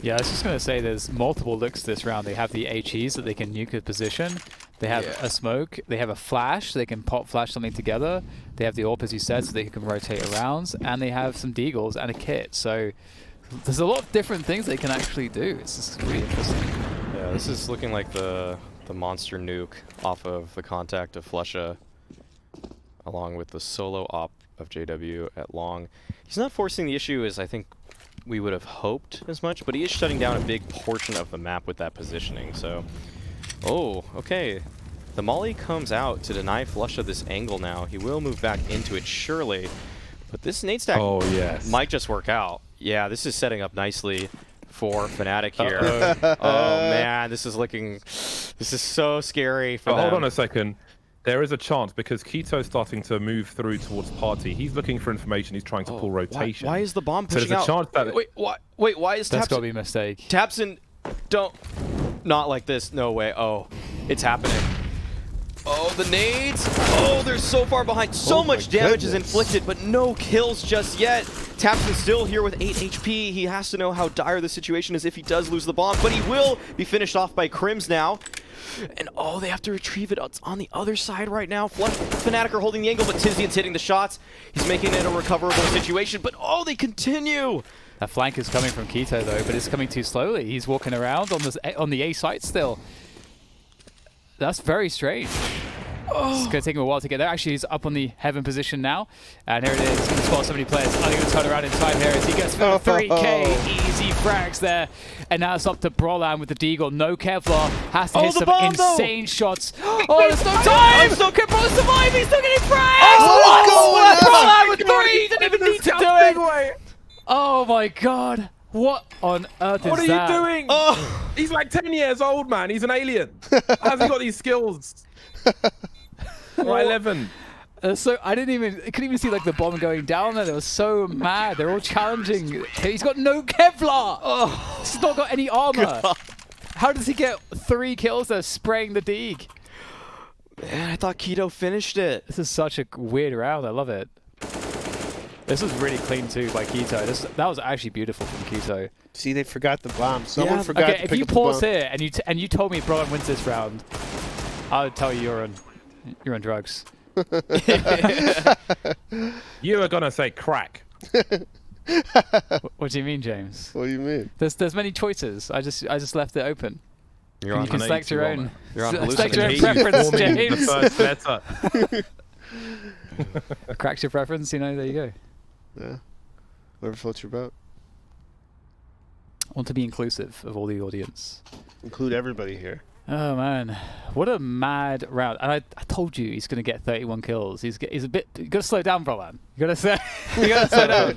Yeah, I was just going to say there's multiple looks this round. They have the HEs that they can nuke a position. They have a smoke. They have a flash, so they can pop flash something together. They have the AWP, as you said, so they can rotate around. And they have some deagles and a kit. So there's a lot of different things they can actually do. It's just really interesting.
Yeah, this is looking like the monster nuke off of the contact of Flusha, along with the solo op of JW at long. He's not forcing the issue as I think we would have hoped as much, but he is shutting down a big portion of the map with that positioning. So, oh, okay. The Molly comes out to deny Flusha this angle now. He will move back into it, surely. But this nade stack might just work out. Yeah, this is setting up nicely for Fnatic here. Oh man, this is so scary for them.
Hold on a second. There is a chance because Keto's starting to move through towards party. He's looking for information. He's trying to pull rotation.
Why is the bomb
So
pushing
there's a
out?
chance that
Wait, why is
That's got to
Tapson?
be a mistake.
Tapson, don't. Not like this. No way. Oh, it's happening. Oh, the nades. Oh, they're so far behind. So much damage is inflicted, but no kills just yet. Tapson's still here with 8 HP. He has to know how dire the situation is if he does lose the bomb, but he will be finished off by Crims now. And oh, they have to retrieve it. It's on the other side right now. Fnatic are holding the angle, but Tizian's hitting the shots. He's making it a recoverable situation, but oh, they continue.
That flank is coming from Keto though, but it's coming too slowly. He's walking around on the A site still. That's very strange. It's going to take him a while to get there. Actually, he's up on the heaven position now. And here it is. He can spot so many players. Only going to turn around in time here as he gets 3K. Easy frags there. And now it's up to Brolan with the Deagle. No Kevlar. Has to hit some insane shots. Oh, there's no time! So can Brolan survive? He's still getting frags! Brolan with 3! He didn't even need to do it! Oh my god. What on earth is that?
What are you doing?
Oh,
He's like 10 years old, man. He's an alien. How's he got these skills? Right, 11.
So I couldn't even see like the bomb going down there. They were so mad. They're all challenging. He's got no Kevlar. Oh, he's not got any armor. God. How does he get 3 kills there spraying the Deeg?
man, I thought Keto finished it.
This is such a weird round. I love it. This was really clean too by Keto. That was actually beautiful from Keto.
See, they forgot the bomb. Someone forgot to pick up the bomb.
If you pause here and you told me Brolan wins this round, I would tell you you're on drugs.
You were gonna say crack.
What do you mean, James?
What do you mean?
There's many choices. I just left it open.
You're on,
you can select your own.
You're on
select your own
hallucination.
preference, James.
The first letter.
Cracks your preference, you know. There you go.
Yeah. Whatever floats your boat.
I want to be inclusive of all the audience.
Include everybody here.
Oh man, what a mad round! And I told you he's going to get 31 kills. He's a bit. You got to slow down, Brolan. You got to slow down.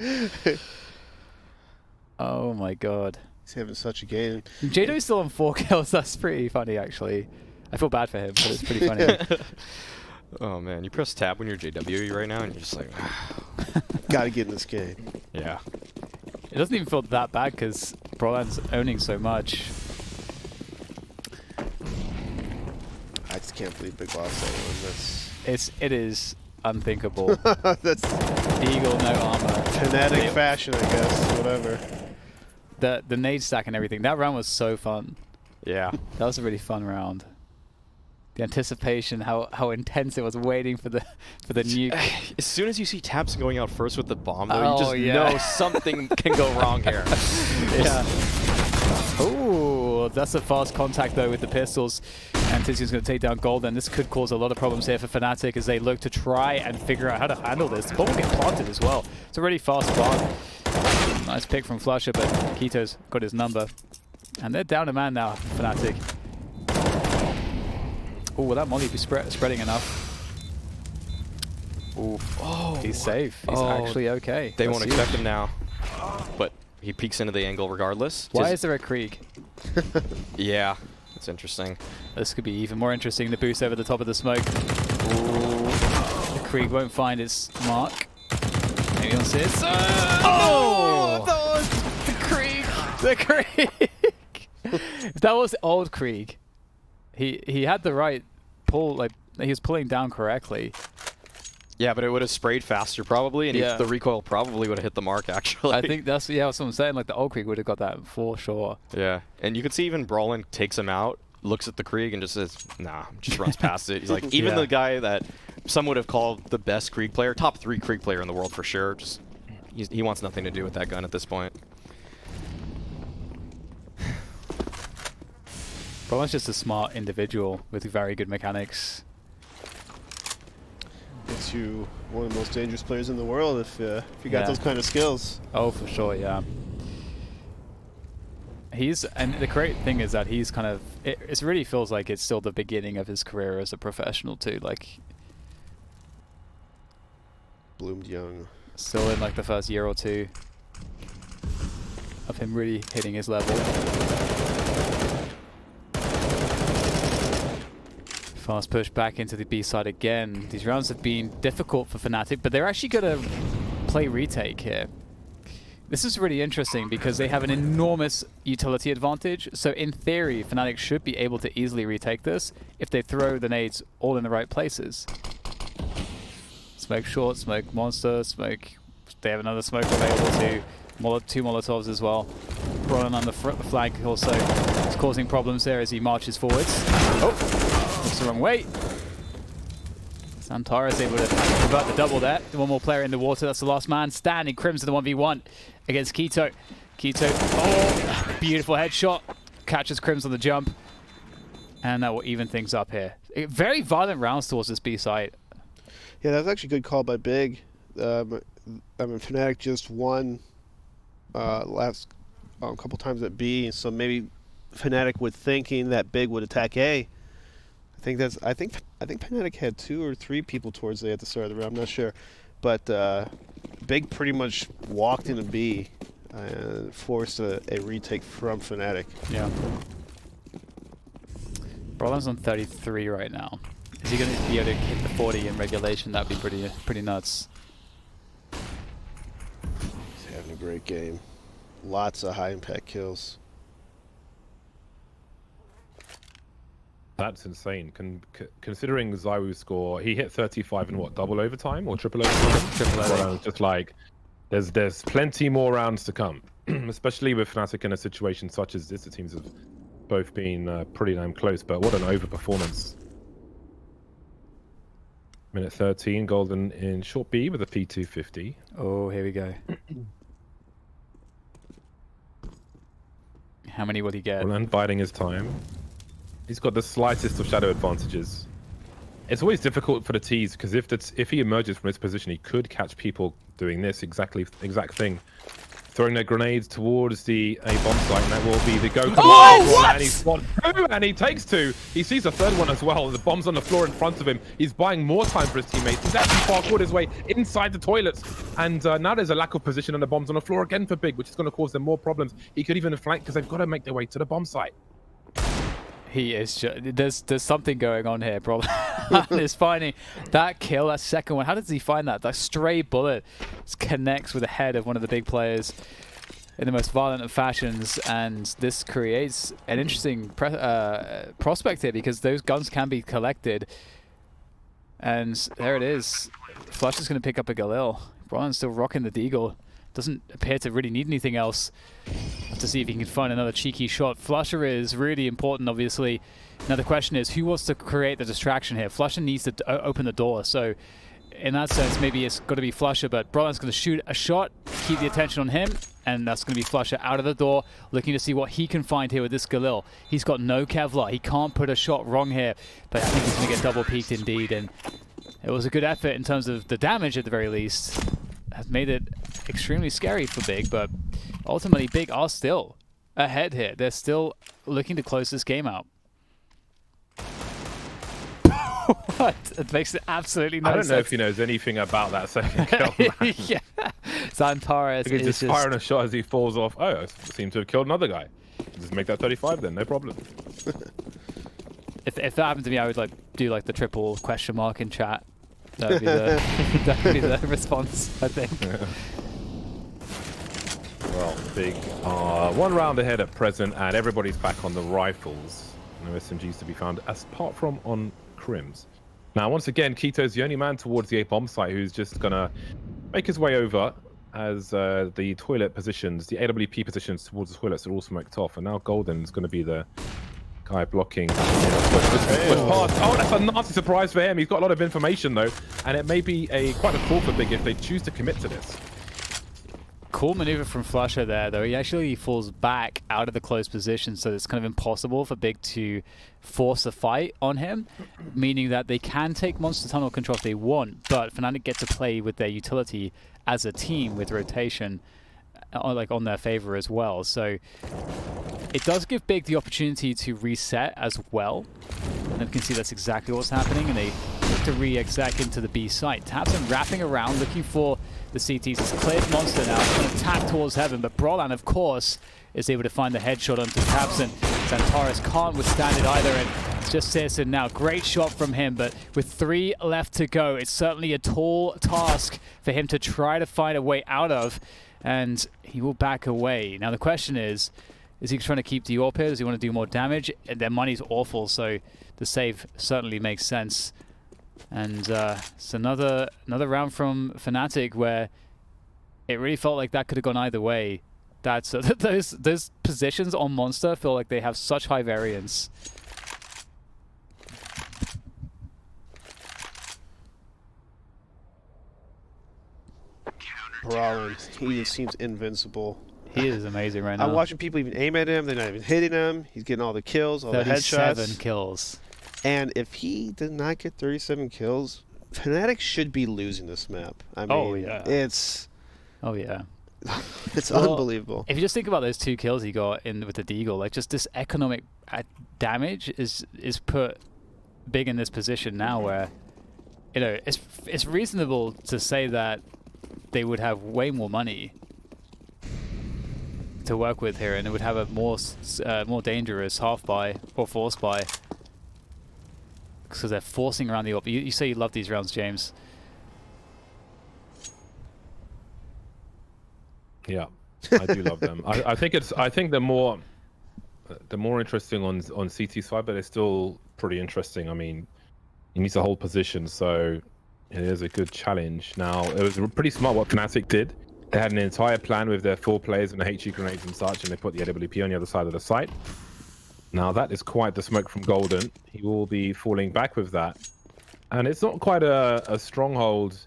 Oh my god.
He's having such a game.
Jado's still on 4 kills. That's pretty funny, actually. I feel bad for him, but it's pretty funny.
Oh man, you press tab when you're JW right now, and you're just like,
Gotta get in this game.
yeah.
It doesn't even feel that bad because Brolan's owning so much.
I just can't believe Big Boss won.
It is unthinkable.
That's
Eagle, no armor.
Fnatic fashion, I guess. Whatever.
The nade stack and everything. That round was so fun.
Yeah.
That was a really fun round. The anticipation, how intense it was waiting for the nuke.
As soon as you see Taps going out first with the bomb, though, you just know something can go wrong here.
Yeah. Oh, that's a fast contact though with the pistols. And Tizian's going to take down Golden. This could cause a lot of problems here for Fnatic as they look to try and figure out how to handle this. The bomb will get planted as well. It's a really fast plant. Nice pick from Flusher, but Keto's got his number. And they're down a man now, Fnatic. Oh, will that molly be spreading enough? Ooh. Oh, he's safe. He's actually okay.
They
That's
won't
huge.
expect him now. But he peeks into the angle regardless.
Why is there a Krieg?
Yeah, that's interesting.
This could be even more interesting. The boost over the top of the smoke. Ooh. The Krieg won't find its mark. Maybe on Sis. Oh! That was the Krieg! The Krieg! If that was the old Krieg, he had the right pull, like he was pulling down correctly.
Yeah, but it would have sprayed faster probably, and the recoil probably would have hit the mark actually.
I think that's what I'm saying. Like the old Krieg would have got that for sure.
Yeah, and you could see even Brolan takes him out, looks at the Krieg, and just says, "Nah," just runs past it. He's like, even the guy that some would have called the best Krieg player, top 3 Krieg player in the world for sure, just he wants nothing to do with that gun at this point.
Brolan's just a smart individual with very good mechanics.
Makes you one of the most dangerous players in the world if you got those kind of skills.
Oh, for sure, yeah. And the great thing is that he's kind of, it really feels like it's still the beginning of his career as a professional too. Like,
Bloomed young.
still in like the first year or two of him really hitting his level. Fast push back into the B side again. These rounds have been difficult for Fnatic, but they're actually going to play retake here. This is really interesting because they have an enormous utility advantage. So in theory, Fnatic should be able to easily retake this if they throw the nades all in the right places. Smoke short, smoke monster, smoke. They have another smoke available too. Two Molotovs as well. Brawling on the flank also is causing problems there as he marches forwards. Oh, looks the wrong way. Santara is able to convert the double there. One more player in the water. That's the last man standing. Crimson the 1v1 against Keto. Keto, oh, beautiful headshot. Catches Crims on the jump. And that will even things up here. Very violent rounds towards this B side.
Yeah, that was actually a good call by Big. I mean, Fnatic just won last couple times at B, so maybe Fnatic was thinking that Big would attack A. I think Fnatic had 2 or 3 people towards A at the start of the round. I'm not sure, but Big pretty much walked into B and forced a retake from Fnatic.
Yeah. Brolin's on 33 right now. Is he going to be able to hit the 40 in regulation? That'd be pretty nuts.
He's having a great game. Lots of high impact kills.
That's insane. Considering Zywoo's score, he hit 35 in what, double overtime or triple overtime?
Triple overtime.
Just like, there's plenty more rounds to come, especially with Fnatic in a situation such as this. The teams have both been pretty damn close, but what an overperformance. Minute 13, Golden in short B with a P250.
Oh, here we go. How many will he get?
Well, and biding his time. He's got the slightest of shadow advantages. It's always difficult for the T's because if he emerges from his position, he could catch people doing this exact thing, throwing their grenades towards the A bomb site, and that will be the go.
Oh, what?
And he's got 2, and he takes 2. He sees a third one as well. The bomb's on the floor in front of him. He's buying more time for his teammates. He's actually parkoured his way inside the toilets, and now there's a lack of position, and the bomb's on the floor again for Big, which is going to cause them more problems. He could even flank because they've got to make their way to the bomb site.
He is just, there's something going on here, bro. He's finding that kill, that second one. How does he find that? That stray bullet just connects with the head of one of the big players in the most violent of fashions, and this creates an interesting prospect here because those guns can be collected. And there it is. Flush is going to pick up a Galil. Brian's still rocking the Deagle. Doesn't appear to really need anything else. Have to see if he can find another cheeky shot. Flusher is really important, obviously. Now the question is, who wants to create the distraction here? Flusher needs to open the door. So in that sense, maybe it's got to be Flusher, but Brian's going to shoot a shot, keep the attention on him, and that's going to be Flusher out of the door, looking to see what he can find here with this Galil. He's got no Kevlar. He can't put a shot wrong here, but I think he's going to get double peaked indeed. And it was a good effort in terms of the damage at the very least. Has made it extremely scary for Big, but ultimately Big are still ahead here. They're still looking to close this game out. What? It makes it absolutely no sense.
I don't know if he knows anything about that second kill.
Yeah. Zantares
He
is
just firing a shot as he falls off. Oh, I seem to have killed another guy. Just make that 35 then, no problem.
If that happened to me, I would do the triple question mark in chat. That would be the response, I think.
Yeah. Well, Big one round ahead at present, and everybody's back on the rifles. No SMGs to be found, apart from on Crims. Now, once again, Keto's the only man towards the A bomb site who's just gonna make his way over as the toilet positions, the AWP positions towards the toilets are all smoked off, and now Golden's gonna be the guy blocking. Oh, that's a nasty surprise for him. He's got a lot of information though, and it may be quite a call for Big if they choose to commit to this.
Cool maneuver from Flusher there, though. He actually falls back out of the closed position, so it's kind of impossible for Big to force a fight on him, meaning that they can take Monster Tunnel control if they want, but Fnatic get to play with their utility as a team with rotation on their favor as well. So it does give Big the opportunity to reset as well. And you can see that's exactly what's happening, and they look to re-exec into the B site. tabseN wrapping around, looking for the CTs. It's cleared Monster now, it's going to tap towards Heaven, but Brolan, of course, is able to find the headshot onto tabseN. Xantares can't withstand it either, and it's just syrsoN now. Great shot from him, but with 3 left to go, it's certainly a tall task for him to try to find a way out of, and he will back away. Now the question is he trying to keep the AWP here? Does he want to do more damage? And their money's awful, so the save certainly makes sense. And it's another round from Fnatic where it really felt like that could have gone either way. That's those positions on Monster feel like they have such high variance.
Brolan, he just seems invincible.
He is amazing right now.
I'm watching people even aim at him. They're not even hitting him. He's getting all the kills, all the headshots.
37 kills.
And if he did not get 37 kills, Fnatic should be losing this map. I mean,
Oh, yeah.
it's
Well,
unbelievable.
if you just think about those 2 kills he got in with the Deagle, like just this economic damage is put big in this position now where, you know, it's reasonable to say that they would have way more money to work with here, and it would have a more dangerous half buy or force buy because they're forcing around the AWP. You say you love these rounds, James.
Yeah, I do love them. I think they're more interesting on CT side, but they're still pretty interesting. I mean, you need to hold position, so it is a good challenge. Now, it was pretty smart what Fnatic did. They had an entire plan with their 4 players and the HE grenades and such, and they put the AWP on the other side of the site. Now, that is quite the smoke from Golden. He will be falling back with that. And it's not quite a stronghold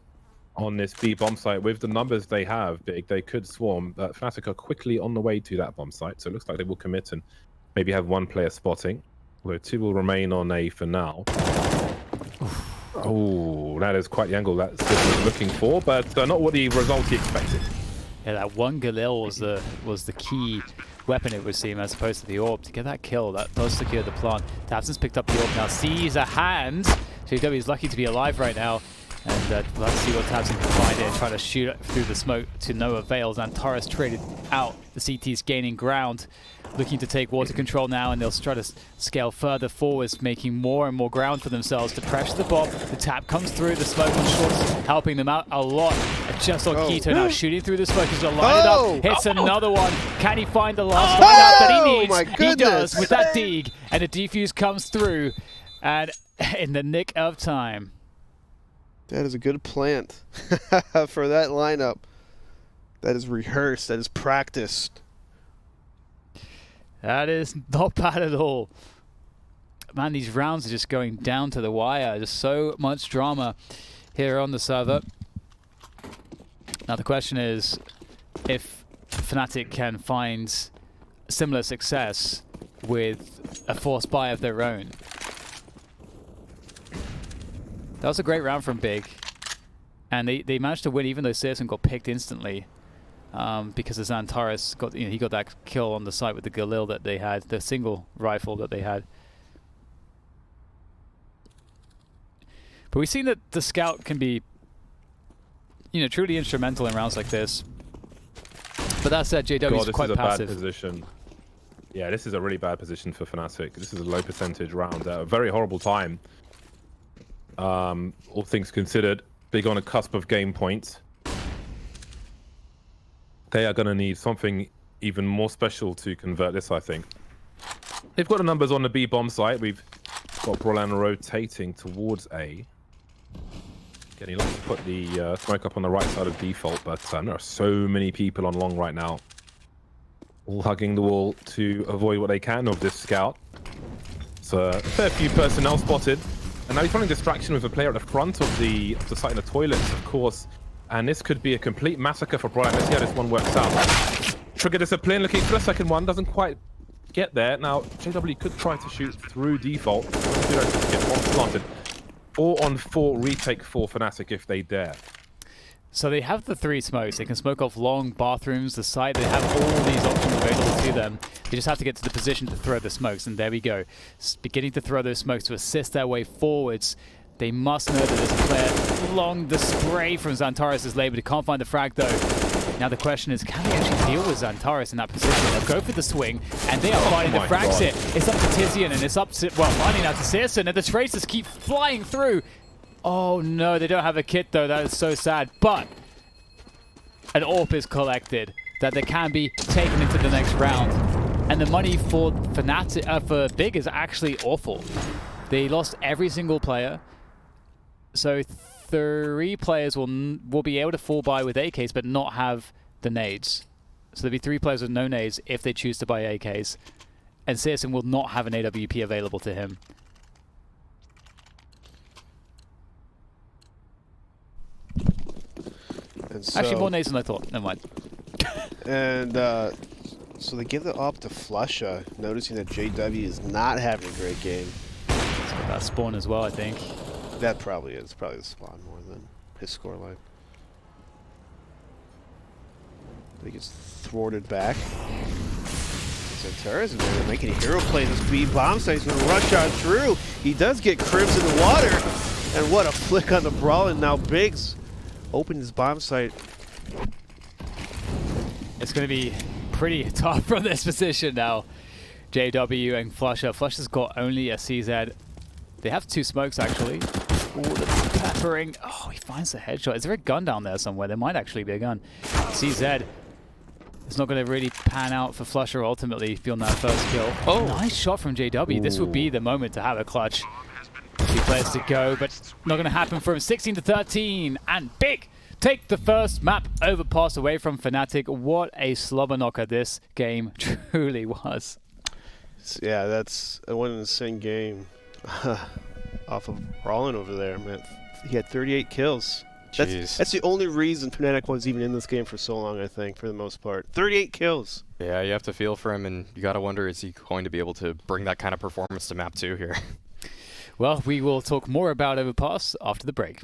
on this B bomb site. With the numbers they have, Big, they could swarm. Fnatic are quickly on the way to that bomb site, so it looks like they will commit and maybe have 1 player spotting, although 2 will remain on A for now. Oh, that is quite the angle that Sid was looking for, but not what the result he expected.
Yeah, that one Galil was the key weapon, it would seem, as opposed to the AWP. To get that kill, that does secure the plant. tabseN's picked up the AWP now, sees a hand. JW is lucky to be alive right now. And we'll have to see what tabseN can find here, trying to shoot through the smoke to no avail. Xantares traded out. The CT's gaining ground, looking to take water control now, and they'll try to scale further forwards, making more and more ground for themselves to pressure the bomb. The tap comes through, the smoke on short, helping them out a lot. And just saw Keto now shooting through the smoke. He's going to line it up, hits another one. Can he find the last lineout that he needs? He does with that dig, and the defuse comes through, and in the nick of time.
That is a good plant for that lineup. That is rehearsed. That is practiced.
That is not bad at all. Man, these rounds are just going down to the wire. There's so much drama here on the server. Now the question is if Fnatic can find similar success with a force buy of their own. That was a great round from Big, and they managed to win even though syrsoN got picked instantly because of Xantares got he got that kill on the site with the Galil that they had, the single rifle that they had. But we've seen that the scout can be, truly instrumental in rounds like this. But that said, JW is quite passive.
Bad position. Yeah, this is a really bad position for Fnatic. This is a low percentage round at a very horrible time. All things considered, Big on a cusp of game points. They are going to need something even more special to convert this, I think. They've got the numbers on the B bomb site. We've got Brolan rotating towards A. Again, he likes to put the smoke up on the right side of default, but there are so many people on long right now, all hugging the wall to avoid what they can of this scout. So a fair few personnel spotted. And now he's running distraction with a player at the front of the site in the toilets, of course. And this could be a complete massacre for Brolan. Let's see how this one works out. Trigger discipline, looking for the second one. Doesn't quite get there. Now, JW could try to shoot through default. Get one planted. 4-on-4 retake for Fnatic if they dare.
So they have the 3 smokes. They can smoke off long bathrooms, the site. They have all these options available to them. They just have to get to the position to throw the smokes, and there we go. Beginning to throw those smokes to assist their way forwards. They must know that there's a player along the spray from Xantares' lane, but he can't find the frag though. Now the question is, can they actually deal with Xantares in that position? They'll go for the swing, and they are finding the frags here. It's up to Tizian, and it's up to, well, finally now to Searson, and the tracers keep flying through. Oh no, they don't have a kit though, that is so sad. But an AWP is collected that they can be taken into the next round. And the money for Fnatic, for Big is actually awful. They lost every single player. So 3 players will be able to fall by with AKs but not have the nades. So there'll be 3 players with no nades if they choose to buy AKs. And Searson will not have an AWP available to him.
And so,
Actually, more nades than I thought. Never mind.
And so they give the up to Flusha, noticing that JW is not having a great game.
It's got that spawn as well, I think.
That probably is. Probably the spawn more than his scoreline. He gets thwarted back. Xantares is making a hero play in this B bomb site. He's going to rush on through. He does get Cribs in the water. And what a flick on the brawl. And now Biggs opened his bomb site.
It's going to be pretty tough from this position now. JW and Flusha. Flusha's got only a CZ. They have 2 smokes, actually. Oh, the peppering. Oh, he finds the headshot. Is there a gun down there somewhere? There might actually be a gun. CZ. It's not going to really pan out for Flusha ultimately beyond that first kill. Oh, nice shot from JW. Ooh. This would be the moment to have a clutch. 2 players to go, but not going to happen for him. 16-13, and Big take the first map overpass away from Fnatic. What a slobber knocker this game truly was.
Yeah, that's what an insane game off of Rollin over there, man. He had 38 kills. That's the only reason Fnatic was even in this game for so long, I think, for the most part. 38 kills.
Yeah, you have to feel for him, and you got to wonder, is he going to be able to bring that kind of performance to map 2 here?
Well, we will talk more about Overpass after the break.